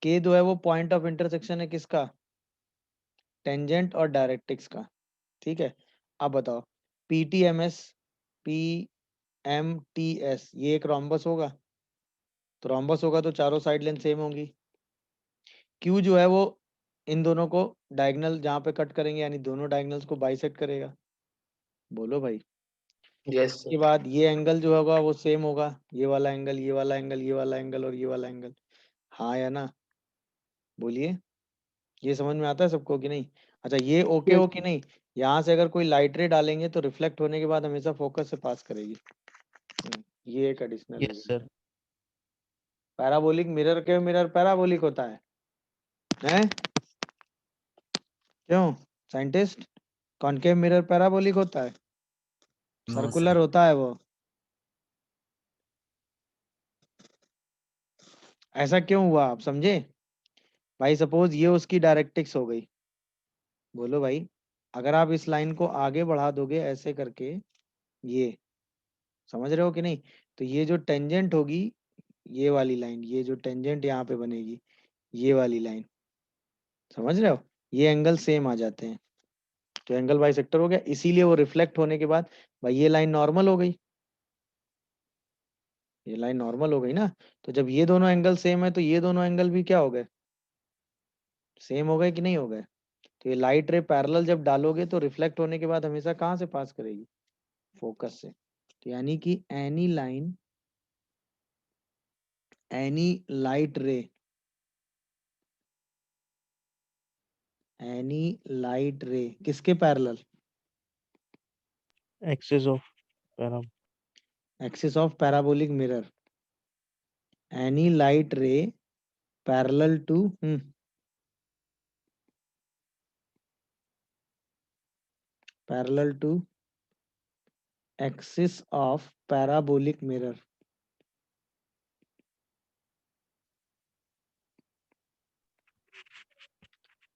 के जो है वो पॉइंट ऑफ इंटरसेक्शन है किसका? टेंजेंट और डायरेक्ट्रिक्स का, ठीक है? अब बताओ, पीटीएमएस पी एम टी एस ये एक रोम्बस होगा, तो रोम्बस होगा तो चारों साइड लेंथ सेम होंगी। क्यू जो है वो इन दोनों को डायगोनल जहाँ पे कट करेंगे, यानी दोनों डायगोनल्स को बाइसेक्ट करेगा। बोलो भाई। Yes, के sir. बाद ये एंगल जो होगा वो सेम होगा, ये वाला एंगल, ये वाला एंगल, ये वाला एंगल और ये वाला एंगल, हाँ या ना? बोलिए। ये समझ में आता है सबको कि नहीं? अच्छा, ये ओके Yes. हो कि नहीं? यहाँ से अगर कोई लाइट रे डालेंगे तो रिफ्लेक्ट होने के बाद हमेशा फोकस से पास करेगी। ये एक additional yes sir. Parabolic mirror के मिरर पैराबोलिक होता है, हैं? क्यों साइंटिस्ट? कॉनकेव मिरर पैराबोलिक होता है? No circular sir. होता है वो? ऐसा क्यों हुआ आप समझे? भाई सपोज ये उसकी डायरेक्ट्रिक्स हो गई, बोलो भाई, अगर आप इस लाइन को आगे बढ़ा दोगे ऐसे करके, ये समझ रहे हो कि नहीं? तो ये जो टेंजेंट होगी, ये वाली लाइन, ये जो टेंजेंट यहाँ पे बनेगी, ये वाली लाइन, समझ रहे हो? ये एंगल सेम आ जाते हैं, तो एंगल बाइसेक्टर हो गया, इसीलिए वो रिफ्लेक्ट होने के बाद भाई ये लाइन नॉर्मल हो गई, ये लाइन नॉर्मल हो गई ना? तो जब ये दोनों एंगल सेम है तो ये दोनों एंगल भी क्या हो गए? सेम हो गए कि नहीं हो गए? तो ये लाइट रे पैरेलल जब डालोगे तो रिफ्लेक्ट होने के बाद हमेशा कहाँ से पास करेगी? फोकस से। तो यानी कि any light ray, any light ray किसके parallel? Axis of para. Axis of parabolic mirror, any light ray parallel to parallel to axis of parabolic mirror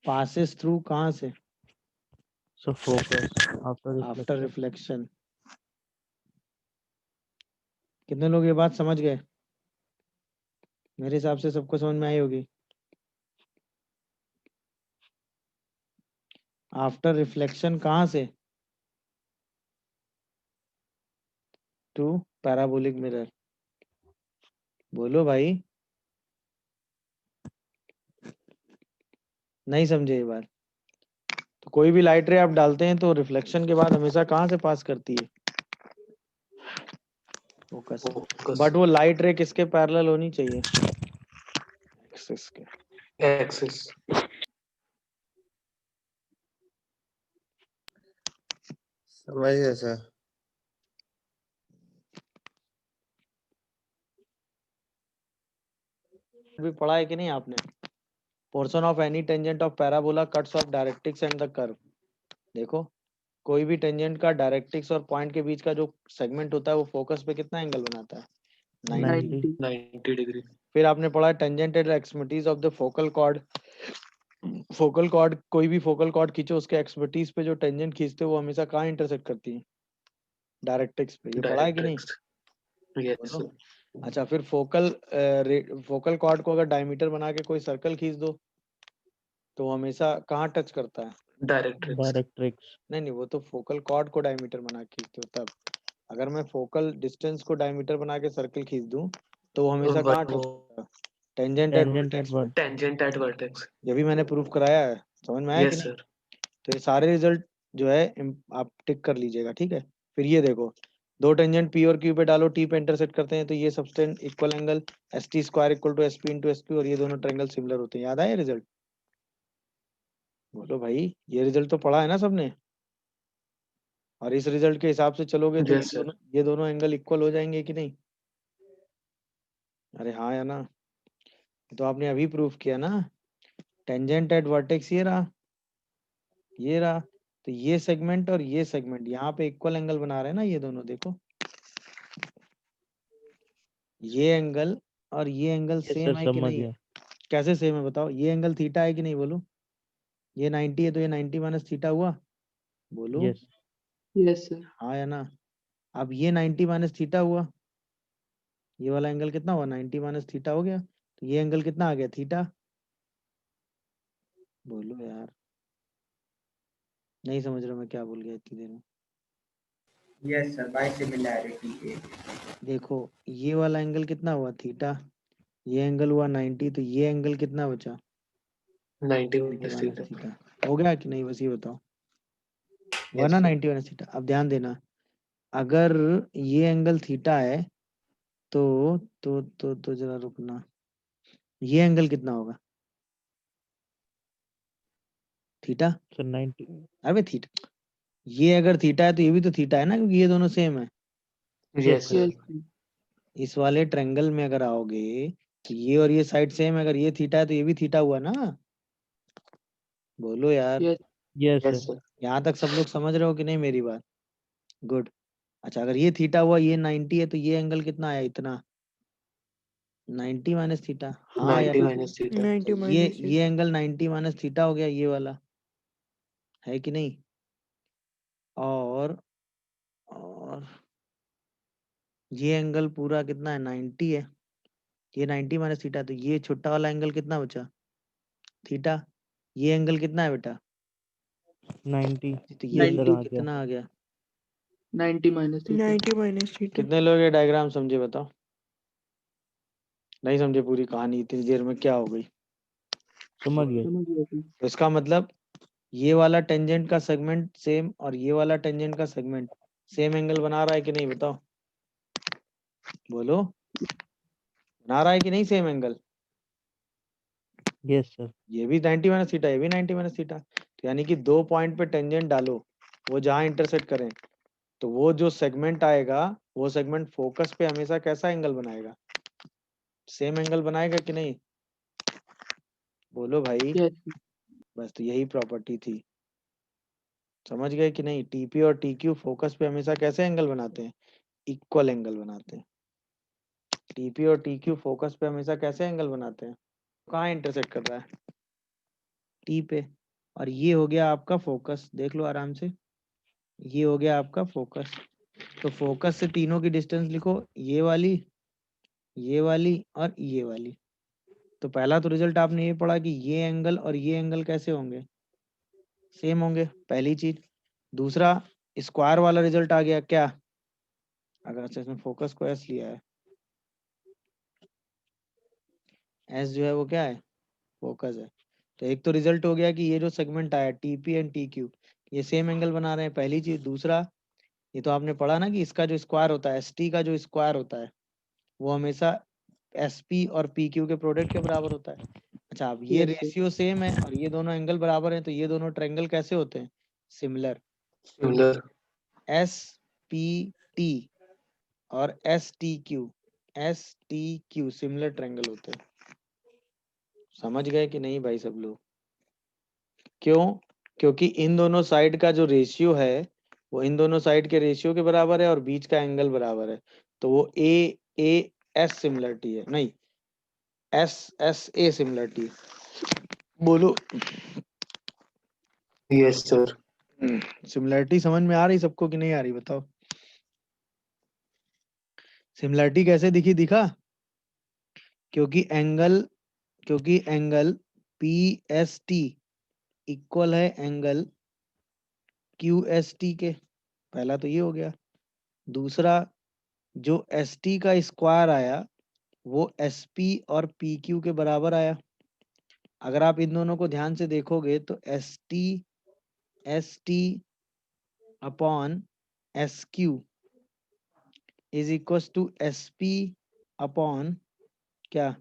passes through कहाँ से? So focus after after reflection. Reflection. कितने लोग ये बात समझ गए? मेरे हिसाब से सबको समझ में आई होगी। आफ्टर रिफ्लेक्शन कहाँ से? To parabolic mirror. बोलो भाई, नहीं समझे ये बात? तो कोई भी लाइट रे आप डालते हैं तो रिफ्लेक्शन के बाद हमेशा कहाँ से पास करती है? फोकस। Focus. बट वो लाइट रे किसके पैरेलल होनी चाहिए? एक्सिस के। Axis. समझ गए सर। भी पढ़ा है कि नहीं आपने? Portion of any tangent of parabola cuts of directrix and the curve. देखो कोई भी टेंजेंट का डायरेक्ट्रिक्स और पॉइंट के बीच का जो सेगमेंट होता है वो फोकस पे कितना एंगल बनाता है? 90। 90 90 डिग्री। फिर आपने पढ़ा tangent at extremities of the focal cord. Focal cord, कोई भी फोकल कॉर्ड खींचो उसके एक्सट्रीमिटीज पे जो टेंजेंट खींचते हो वो हमेशा कहाँ इंटरसेक्ट करती है? डायरेक्ट्रिक्स पे। ये पढ़ा है कि नहीं? यस बोलो। अच्छा फिर फोकल कॉर्ड को अगर डायमीटर बना के कोई सर्कल खींच दो तो वो हमेशा कहाँ टच करता है? डायरेक्ट्रिक्स। डायरेक्ट्रिक्स। नहीं, वो तो फोकल कॉर्ड को डायमीटर बना के खींचते हो तब। अगर मैं फोकल डिस्टेंस को डायमीटर बना के सर्कल खींच दूं तो वो हमेशा कहाँ टच करता है? Tangent at tangent at vertex पे। Tangent at vertex. ये भी मैंने प्रूफ कराया है, समझ में आया कि यस नहीं? सर। तो ये सारे रिजल्ट जो है आप टिक कर लीजिएगा, ठीक है। फिर ये देखो, दो टेंजेंट पी और क्यू पे डालो, टी पे इंटरसेक्ट करते हैं तो ये subtend equal angle S T square equal to S P into S Q, और ये दोनों ट्रायंगल सिमिलर होते हैं। याद आया रिजल्ट? बोलो भाई, ये रिजल्ट तो पढ़ा है ना सबने? और इस रिजल्ट के हिसाब से चलोगे तो यस सर। ये दोनों एंगल इक्वल हो जाएंगे कि नहीं? अरे हाँ या ना? तो आपने अभी प्रूफ किया ना। टेंजेंट एट वर्टेक्स ये रहा, ये रहा, तो ये सेगमेंट और ये सेगमेंट यहाँ पे इक्वल एंगल बना रहे हैं ना ये दोनों। देखो ये एंगल और ये एंगल यस सेम सर, है कि समझ नहीं? गया। कैसे सेम है बताओ? ये एंगल थीटा है कि नहीं? बोलो। ये 90 है तो ये 90 माइनस थीटा हुआ। बोलो यस यस सर। हाँ या ना? अब ये 90 माइनस थीटा हुआ, ये वाला एंगल कितना हुआ? 90 माइनस थीटा हो गया, तो ये एंगल कितना आ गया? थीटा। बोलो यार, नहीं समझ रहे मैं क्या बोल गया इतनी देर में? Yes, sir. By similarity. देखो ये वाला एंगल कितना हुआ? थीटा। ये एंगल हुआ 90, तो ये एंगल कितना बचा? 90 90 माइनस माइनस थीटा। थीटा। हो गया कि नहीं? बस ये बताओ, हुआ Yes, ना sir. 90 minus theta? अब ध्यान देना, अगर ये एंगल थीटा है तो जरा रुकना, ये एंगल कितना होगा? थीटा। सर 90। अबे थीटा, ये अगर थीटा है तो ये भी तो थीटा है ना, क्योंकि ये दोनों सेम है। Yes sir. Yes sir. इस वाले ट्रायंगल में अगर आओगे तो ये और ये साइड सेम है, अगर ये थीटा है तो ये भी थीटा हुआ ना। बोलो यार, yes yes yes sir. Sir. यहाँ तक सब लोग समझ रहे हो कि नहीं मेरी बात? गुड। अच्छा अगर ये थीटा हुआ, ये 90 है, तो ये एंगल कितना आया? इतना 90 माइनस थीटा। हाँ या 90 ना? Minus theta. 90 तो माइनस ये एंगल 90 माइनस थीटा हो गया, ये वाला, है कि नहीं? और ये एंगल पूरा कितना है? 90 है, ये 90 माइनस थीटा, तो ये छोटा वाला एंगल कितना बचा? थीटा। ये एंगल कितना है बेटा? 90 तो ये ये सर एंगल आ गया। कितना आ गया? 90 माइनस थीटा। 90 minus theta. कितने लोग ये डायग्राम समझे बताओ? नहीं समझे पूरी कहानी? इतनी देर में क्या हो गई? समझ गए। समझ गया सर। तो इसका मतलब ये वाला टेंजेंट का सेगमेंट सेम और ये वाला टेंजेंट का सेगमेंट सेम एंगल बना रहा है कि नहीं? बताओ, बोलो, बना रहा है कि नहीं सेम एंगल? Yes sir. ये भी 90 माइनस थीटा, ये भी 90 माइनस थीटा। तो यानी कि दो पॉइंट पे टेंजेंट डालो, वो जहां इंटरसेक्ट करें, तो वो जो सेगमेंट आएगा वो सेगमेंट फोकस पे हमेशा कैसा एंगल बनाएगा? सेम एंगल बनाएगा कि नहीं? बोलो भाई। Yes sir. बस तो यही प्रॉपर्टी थी, समझ गए कि नहीं? टीपी और टीक्यू फोकस पे हमेशा कैसे एंगल बनाते हैं? इक्वल एंगल बनाते हैं। टीपी और टीक्यू फोकस पे हमेशा कैसे एंगल बनाते हैं? कहाँ इंटरसेक्ट कर रहा है? टी पे। और ये हो गया आपका फोकस, देख लो आराम से, ये हो गया आपका फोकस। तो फोकस से तीनों की डिस्टेंस लिखो, ये वाली, ये वाली और ये वाली। तो पहला तो रिजल्ट आपने ये पढ़ा कि ये एंगल और ये एंगल कैसे होंगे? सेम होंगे, पहली चीज। दूसरा, स्क्वायर वाला रिजल्ट आ गया क्या? अगर अच्छा इसमें फोकस को एस लिया है, एस जो है वो क्या है? फोकस है। तो एक तो रिजल्ट हो गया कि ये जो सेगमेंट आया टीपी एंड टी क्यू, ये सेम एंगल बना रहे हैं, पहली चीज। दूसरा, ये तो आपने पढ़ा ना कि इसका जो स्क्वायर होता है, एस टी का जो स्क्वायर होता है, वो हमेशा एस पी और पी क्यू के प्रोडक्ट के बराबर होता है। अच्छा अब ये यस सर। रेशियो सेम है और ये दोनों एंगल बराबर हैं, तो ये दोनों ट्रायंगल कैसे होते हैं? Similar. Similar. S P T और S T Q, S T Q similar triangle होते हैं। समझ गए कि नहीं भाई सब लोग? क्यों? क्योंकि इन दोनों साइड का जो रेशियो है वो इन दोनों साइड के रेशियो के बराबर है और बीच का एंगल बराबर है, तो वो ए ए एस सिमिलरिटी है, नहीं एस एस ए सिमिलरिटी। बोलो यस सर। सिमिलरिटी समझ में आ रही सबको कि नहीं आ रही? बताओ सिमिलरिटी कैसे दिखा? क्योंकि angle P S T equal है एंगल क्यू एस टी के। पहला तो ये हो गया। दूसरा, जो एस टी का स्क्वायर आया वो एस पी और पी क्यू के बराबर आया। अगर आप इन दोनों को ध्यान से देखोगे तो S T upon S Q is equal to S P upon क्या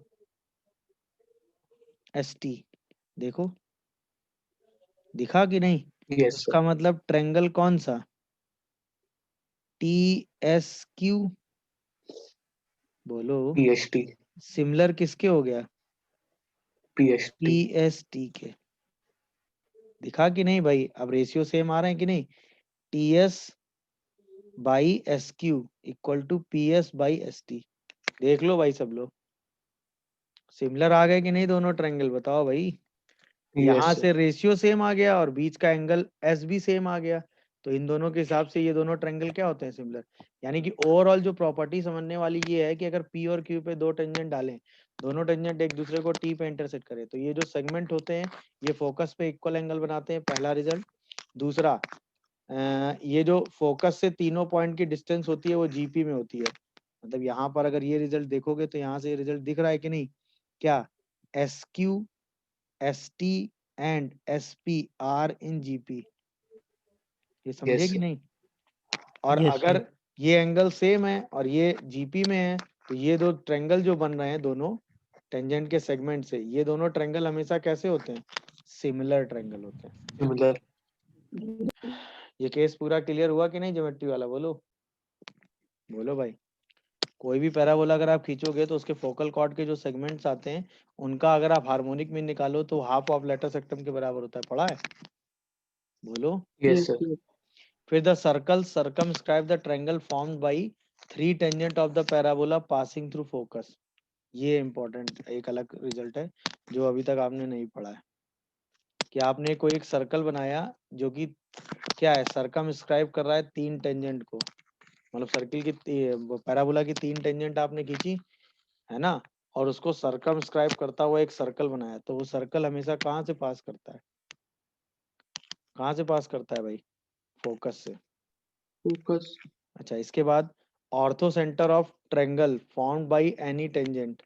एस टी। देखो दिखा कि नहीं? Yes sir. इसका मतलब ट्रायंगल कौन सा? T S Q. बोलो पीएसटी। सिमिलर किसके हो गया? पीएसटी। पी एस टी के। दिखा कि नहीं भाई? अब रेशियो सेम आ रहे हैं कि नहीं? T S by S Q equal to P S by S T. देख लो भाई सब लोग सिमिलर आ गए कि नहीं दोनों ट्रायंगल? बताओ भाई। यहाँ यस से सर। रेशियो सेम आ गया और बीच का एंगल एस भी सेम आ गया, तो इन दोनों के हिसाब से ये दोनों ट्रायंगल क्या होते हैं? सिमिलर। यानी कि ओवरऑल जो प्रॉपर्टी समझने वाली ये है कि अगर पी और क्यू पे दो टेंजेंट डालें, दोनों टेंजेंट एक दूसरे को टी पे इंटरसेक्ट करें, तो ये जो सेगमेंट होते हैं ये फोकस पे इक्वल एंगल बनाते हैं। पहला रिजल्ट। दूसरा, ये जो फोकस से तीनों पॉइंट की डिस्टेंस होती है वो जीपी में होती है। मतलब यहाँ पर अगर ये रिजल्ट देखोगे तो यहाँ से ये रिजल्ट दिख रहा है कि नहीं? क्या S Q S T and S P are in GP. ये समझे यस कि सर। नहीं? और Yes, sir. अगर ये एंगल सेम है और ये जीपी में है तो ये दो ट्रायंगल जो बन रहे हैं दोनों टेंजेंट के सेगमेंट से, ये दोनों ट्रायंगल हमेशा कैसे होते हैं? सिमिलर ट्रायंगल होते हैं। सिमिलर। ये केस पूरा क्लियर हुआ कि नहीं ज्योमेट्री वाला? बोलो बोलो भाई। कोई भी पैराबोला अगर आप खींचोगे तो उसके फोकल कॉर्ड के जो सेगमेंट्स आते हैं उनका अगर आप हार्मोनिक मीन निकालो तो हाफ ऑफ लेटर सेक्टम के बराबर होता है। पढ़ा है? बोलो। Yes yes, sir. yes. फिर the circle circumscribe the triangle formed by three tangent of the parabola passing through focus। ये इम्पोर्टेंट एक अलग रिजल्ट है जो अभी तक आपने नहीं पढ़ा है कि आपने कोई एक सर्कल बनाया जो कि क्या है? सर्कमस्क्राइब कर रहा है तीन टेंजेंट को। मतलब सर्किल की पैराबोला की तीन टेंजेंट आपने खींची है ना, और उसको सर्कमस्क्राइब करता हुआ एक सर्कल बनाया, तो वो सर्कल हमेशा कहाँ से पास करता है? कहाँ से पास करता है भाई? फोकस से। Focus. अच्छा, इसके बाद ortho centre of triangle formed by any tangent,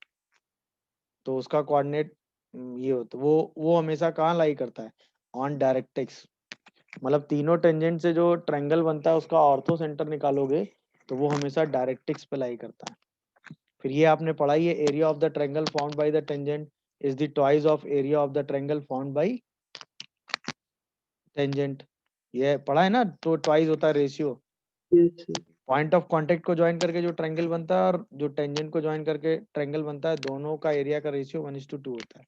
तो उसका कोऑर्डिनेट ये होता वो हमेशा कहाँ लाई करता है? On directrix. मतलब तीनों टेंजेंट से जो ट्रायंगल बनता है उसका ऑर्थो सेंटर निकालोगे तो वो हमेशा डायरेक्ट्रिक्स पे लाई करता है। फिर ये आपने पढ़ा ही है, area of the triangle formed by the tangent is the twice of area of the triangle formed by tangent. ये पढ़ा है ना? तो ट्वाइस होता है ratio. Yes, yes. Point of contact को ज्वाइन करके जो ट्रायंगल बनता है और जो टेंजेंट को ज्वाइन करके ट्रायंगल बनता है, दोनों का एरिया का रेशियो 1:2 होता है।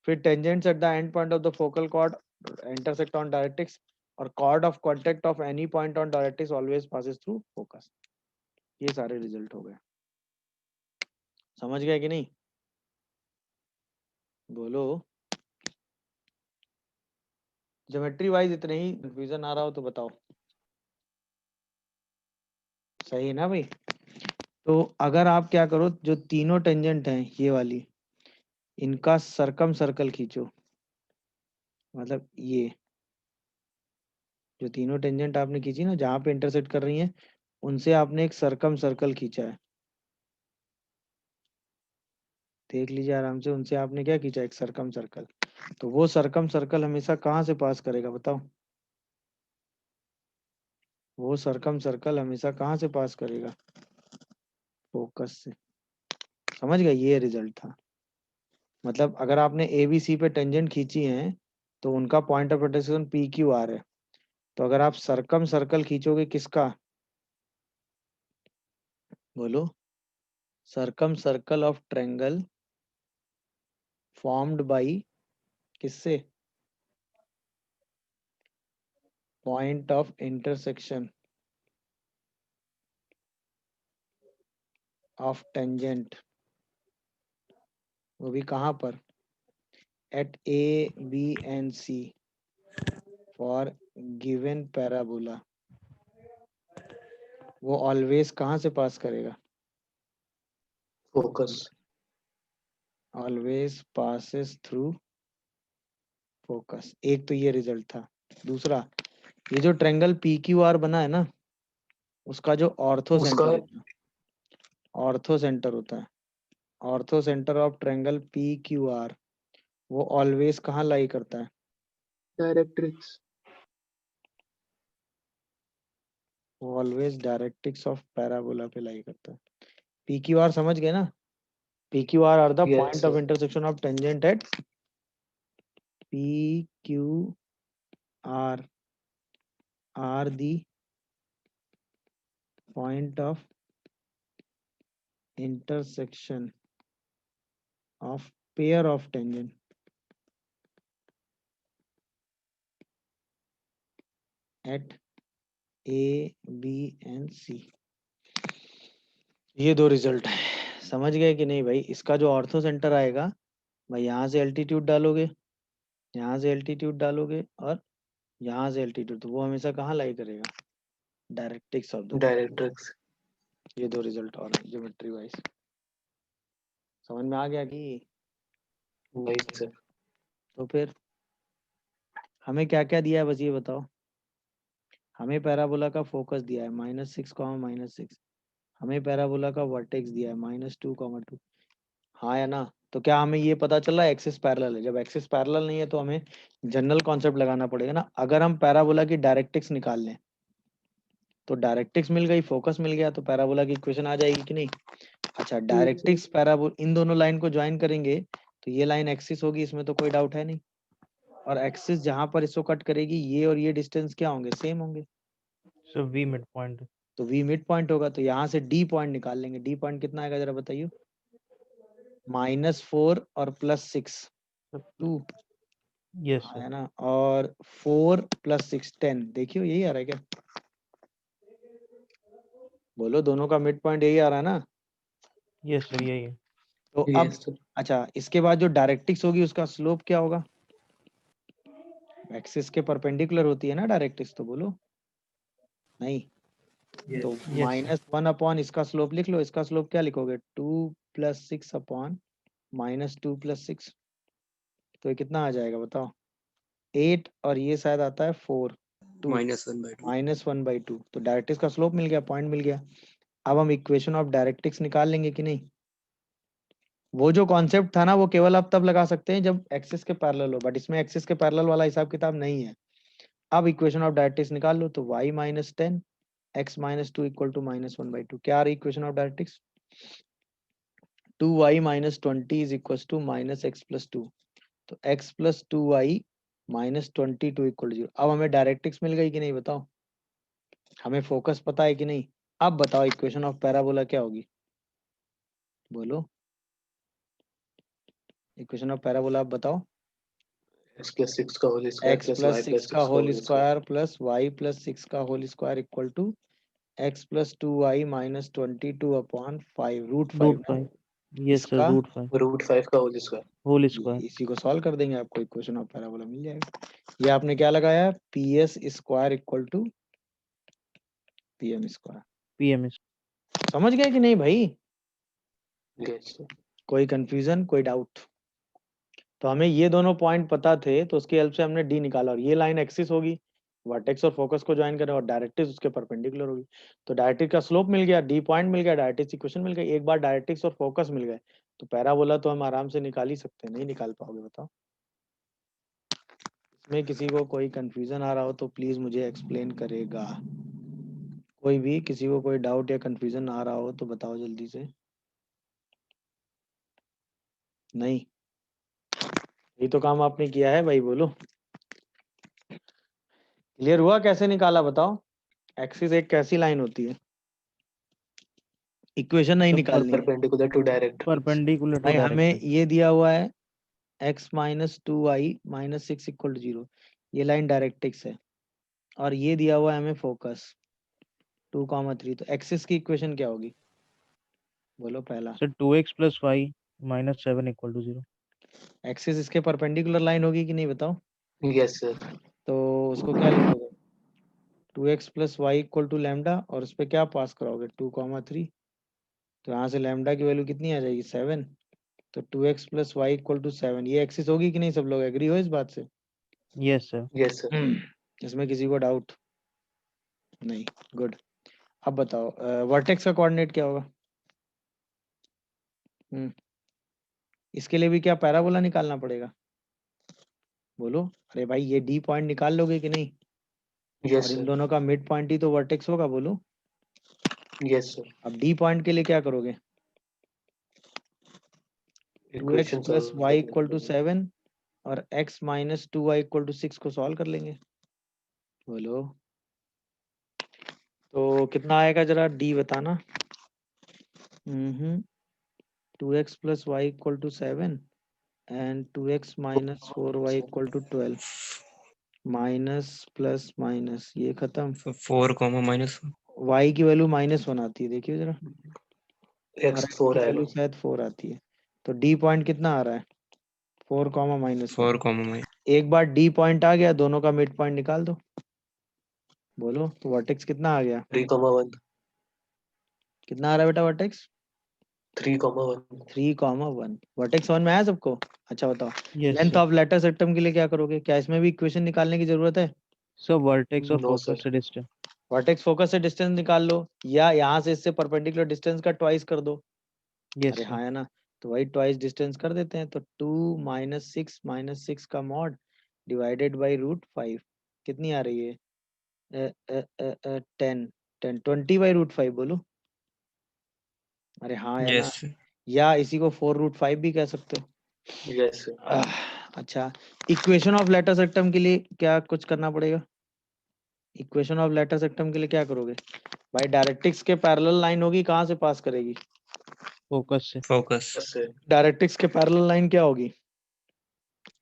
फिर tangents at the end point of the focal chord intersect on directrix और chord of contact of any point on directrix always passes through focus. ये सारे रिजल्ट हो गए। समझ गए कि नहीं? बोलो। ज्योमेट्री वाइज इतने ही, कंफ्यूजन आ रहा हो तो बताओ। सही है ना भाई? तो अगर आप क्या करो, जो तीनों टेंजेंट हैं ये वाली, इनका सरकम सर्कल खींचो। मतलब ये जो तीनों टेंजेंट आपने खींची ना जहाँ पे इंटरसेक्ट कर रही हैं, उनसे आपने एक सरकम सर्कल खींचा है। देख लीजिए आराम से, उनसे आपने क्या खींचा? एक सरकम सर्कल। तो वो सरकम सर्कल हमेशा कहाँ से पास करेगा? बताओ। वो सरकम सर्कल हमेशा कहाँ से पास करेगा? फोकस से। समझ गए? ये रिजल्ट था। मतलब अगर आपने ए बी सी पे टेंजेंट खींची है तो उनका point of intersection P Q R है। तो अगर आप सरकम सर्कल खींचोगे किसका? बोलो। Circum circle of triangle formed by किससे? Point of intersection of tangent, वो भी कहाँ पर? At A B and C for given parabola. वो ऑलवेज कहाँ से पास करेगा? Focus. Always passes through focus. एक तो ये रिजल्ट था। दूसरा, ये जो ट्रायंगल पी क्यू आर बना है ना, उसका जो ऑर्थो उसका सेंटर होता है, ऑर्थो सेंटर होता है, ortho centre of triangle P Q are, वो ऑलवेज कहाँ लाई करता है? डायरेक्ट्रिक्स। वो ऑलवेज डायरेक्ट्रिक्स ऑफ पैराबोला पे लाई करता है। पी क्यू आर समझ गए ना? P Q R are the Yes, point of sir. Intersection of tangent at P Q R are the point of intersection of pair of tangent at A, B and C। ये दो result है, समझ गए कि नहीं भाई? इसका जो ऑर्थो सेंटर आएगा भाई, यहाँ से एल्टीट्यूड डालोगे, यहाँ से एल्टीट्यूड डालोगे और यहाँ से एल्टीट्यूड, तो वो हमेशा कहाँ लाई करेगा? Directrix of the. डायरेक्ट्रिक्स। ये दो रिजल्ट और हैं ज्योमेट्री वाइज। समझ में आ गया कि? नहीं सर। तो फिर हमें क्या क्या दिया है बस ये बताओ। हमें पैराबोला का फोकस दिया है -6, -6। हमें पैराबोला का वर्टेक्स दिया है -2, 2। हाँ या ना? तो क्या हमें ये पता चला एक्सिस पैरेलल है? जब एक्सिस पैरेलल नहीं है तो हमें जनरल कॉन्सेप्ट लगाना पड़ेगा ना। अगर हम पैराबोला की डायरेक्ट्रिक्स निकाल लें तो डायरेक्ट्रिक्स मिल गई, फोकस मिल गया, तो पैराबोला की इक्वेशन आ जाएगी कि नहीं? अच्छा, डायरेक्ट्रिक्स पैराबोला, इन दोनों लाइन को ज्वाइन करेंगे तो ये लाइन एक्सिस होगी, इसमें तो कोई डाउट है नहीं। और एक्सिस जहां पर इसको कट करेगी, ये और ये डिस्टेंस क्या होंगे? सेम होंगे। So V mid point. तो वी मिड पॉइंट होगा, तो यहाँ से डी पॉइंट निकाल लेंगे। डी पॉइंट कितना आएगा जरा बताइए? -4 और +6 2 यस है सर। ना, और 4 + 6 10। देखियो यही आ रहा है क्या? बोलो, दोनों का मिड पॉइंट यही आ रहा है ना? यस सर, यही है। तो अब Yes, sir. अच्छा, इसके बाद जो डायरेक्ट्रिक्स होगी उसका स्लोप क्या होगा? एक्सिस के परपेंडिकुलर होती है ना डायरेक्ट्रिक्स, तो बोलो नहीं। तो Yes, sir. -1 अपॉन इसका स्लोप लिख लो। इसका स्लोप क्या लिखोगे? 2 + 6 अपॉन -2 + 6। तो ये कितना आ जाएगा बताओ? 8 और ये शायद आता है 4 2 -1/2। तो डायरेक्ट्रिक्स का स्लोप मिल गया, पॉइंट मिल गया। अब हम इक्वेशन ऑफ डायरेक्ट्रिक्स निकाल लेंगे कि नहीं? वो जो कॉन्सेप्ट था ना, वो केवल आप तब लगा सकते हैं जब एक्सिस के पैरेलल हो, बट इसमें एक्सिस के पैरेलल वाला हिसाब किताब नहीं है। अब इक्वेशन ऑफ डायरेक्ट्रिक्स निकाल लो, तो y - 10 x - 2 = -1/2। क्या आ रही equation of directrix? 2y - 20 = -x + 2। तो x + 2y - 22 = 0। अब हमें डायरेक्ट्रिक्स मिल गई कि नहीं बताओ? हमें फोकस पता है कि नहीं? अब बताओ इक्वेशन ऑफ पैराबोला क्या होगी? बोलो, इक्वेशन ऑफ पैराबोला आप बताओ। X + 6 का whole square x plus + y 6 + का 6 का whole whole square. Square plus y + 6 का whole square equal to x + 2y - 22/5 √5 ना? √5। Yes sir, इसका √5 √5 का होल स्क्वायर। whole square। इसी को सॉल्व कर देंगे, आपको इक्वेशन ऑफ पैराबोला मिल जाएगा। ये आपने क्या लगाया? PS² = PM²। PMS। समझ गए कि नहीं भाई? Yes, sir. कोई कंफ्यूजन, कोई डाउट? तो हमें ये दोनों पॉइंट पता थे, तो उसकी हेल्प से हमने डी निकाला, और ये लाइन एक्सिस होगी, वर्टेक्स और फोकस को ज्वाइन करें, और डायरेक्ट्रिक्स उसके परपेंडिकुलर होगी। तो डायरेक्ट्रिक्स का स्लोप मिल गया, डी पॉइंट मिल गया, डायरेक्ट्रिक्स इक्वेशन मिल गई। एक बार डायरेक्ट्रिक्स और फोकस मिल गए तो पैराबोला तो हम आराम से निकाल ही सकते हैं। नहीं निकाल पाओगे बताओ? इसमें किसी को कोई कंफ्यूजन आ रहा हो तो प्लीज मुझे एक्सप्लेन करेगा। कोई भी, किसी को कोई डाउट या कंफ्यूजन आ रहा हो तो बताओ जल्दी से। नहीं? यही तो काम आपने किया है भाई, बोलो। क्लियर हुआ कैसे निकाला बताओ? एक्सिस एक कैसी लाइन होती है? इक्वेशन नहीं तो निकालनी है। Perpendicular to directrix. Perpendicular to भाई हमें डायरेक्ट्रिक्स। ये दिया हुआ है x minus 2y minus 6 equal to 0, ये लाइन डायरेक्ट्रिक्स है और ये दिया हुआ है हमें फोकस 2,3, तो एक्सिस की इक्वेशन क्या होगी बोलो पहला। Sir 2x plus y minus 7 equal to 0. Axis इसके परपेंडिकुलर लाइन होगी कि नहीं बताओ, Yes, sir. तो उसको क्या लिखोगे 2x plus Y equal to lambda और उस पर क्या पास कराओगे 2,3, तो यहाँ से लैम्डा की वैल्यू कितनी आ जाएगी 7, तो 2x plus Y equal to 7, ये एक्सिस होगी कि नहीं, सब लोग एग्री हो इस बात से। Yes, sir. Yes, sir. इसमें किसी को डाउट नहीं, गुड। अब बताओ वर्टेक्स का कोऑर्डिनेट क्या होगा। इसके लिए भी क्या पैराबोला निकालना पड़ेगा बोलो, अरे भाई ये डी पॉइंट निकाल लोगे कि नहीं, Yes, और इन sir. दोनों का मिड पॉइंट ही तो वर्टेक्स होगा बोलो। Yes, sir. अब डी पॉइंट के लिए क्या करोगे 2x Equation plus solve Y करने इक्वल टू पड़ेंगे। 7 और x minus 2y equal to 6 को सॉल्व कर लेंगे बोलो, तो कितना आएगा जरा डी बताना। 2x plus Y equal to 7 and 2x minus 4y equal to 12, minus plus minus ये खत्म, 4 कॉमा माइनस y की वैल्यू -1 आती है देखिए जरा, और X x 4 की आएगा। वैल्यू शायद 4 आती है, तो डी पॉइंट कितना आ रहा है 4 कॉमा -1। 4 कॉमा माइनस एक बार डी पॉइंट आ गया दोनों का मिड पॉइंट निकाल दो बोलो, तो वर्टेक्स कितना आ गया, 3,1 कितना आ रहा है बेटा वर्टेक्स 3,1 3,1। वर्टेक्स 1 में आया सबको। अच्छा बताओ Yes, length sir. Of letter सेक्टम के लिए क्या करोगे, क्या इसमें भी इक्वेशन निकालने की जरूरत है। So vertex और No, focus sir. से distance. वर्टेक्स फोकस से डिस्टेंस निकाल लो या यहाँ से इससे परपेंडिकुलर डिस्टेंस का ट्वाइस कर दो। Yes, अरे sir. हाँ है ना, तो वही ट्वाइस डिस्टेंस कर देते हैं, तो 2 माइनस 6 का मॉड डिवाइडेड बाई √5 कितनी आ रही है 10 20 बाई √5 बोलो, अरे हाँ है ना, यस या इसी को 4√5 भी कह सकते हो। Yes, sir. अच्छा इक्वेशन ऑफ लेटर सेक्टम के लिए क्या कुछ करना पड़ेगा, इक्वेशन ऑफ लेटर सेक्टम के लिए क्या करोगे भाई, डायरेक्ट्रिक्स के पैरेलल लाइन होगी कहाँ से पास करेगी, Focus से. Focus Yes, sir. डायरेक्ट्रिक्स के पैरेलल लाइन क्या होगी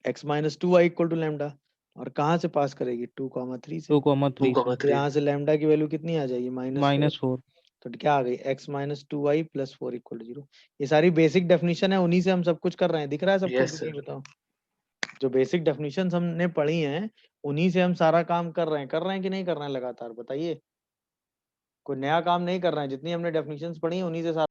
x minus 2y equal to lambda, और कहाँ से पास करेगी 2,3 से, 2,3 से. 2,3 यहाँ से लैम्डा की वैल्यू कितनी आ जाएगी -4, -4. तो क्या आ गई x minus 2y plus 4 equal to 0। ये सारी बेसिक डेफिनेशन है, उन्हीं से हम सब कुछ कर रहे हैं, दिख रहा है सबको Yes, कि नहीं sir. बताओ, जो बेसिक डेफिनेशन हमने पढ़ी हैं उन्हीं से हम सारा काम कर रहे हैं कि नहीं कर रहे हैं लगातार बताइए, कोई नया काम नहीं कर रहे हैं, जितनी हमने डेफिनेशंस पढ़ी हैं उन्हीं से सारा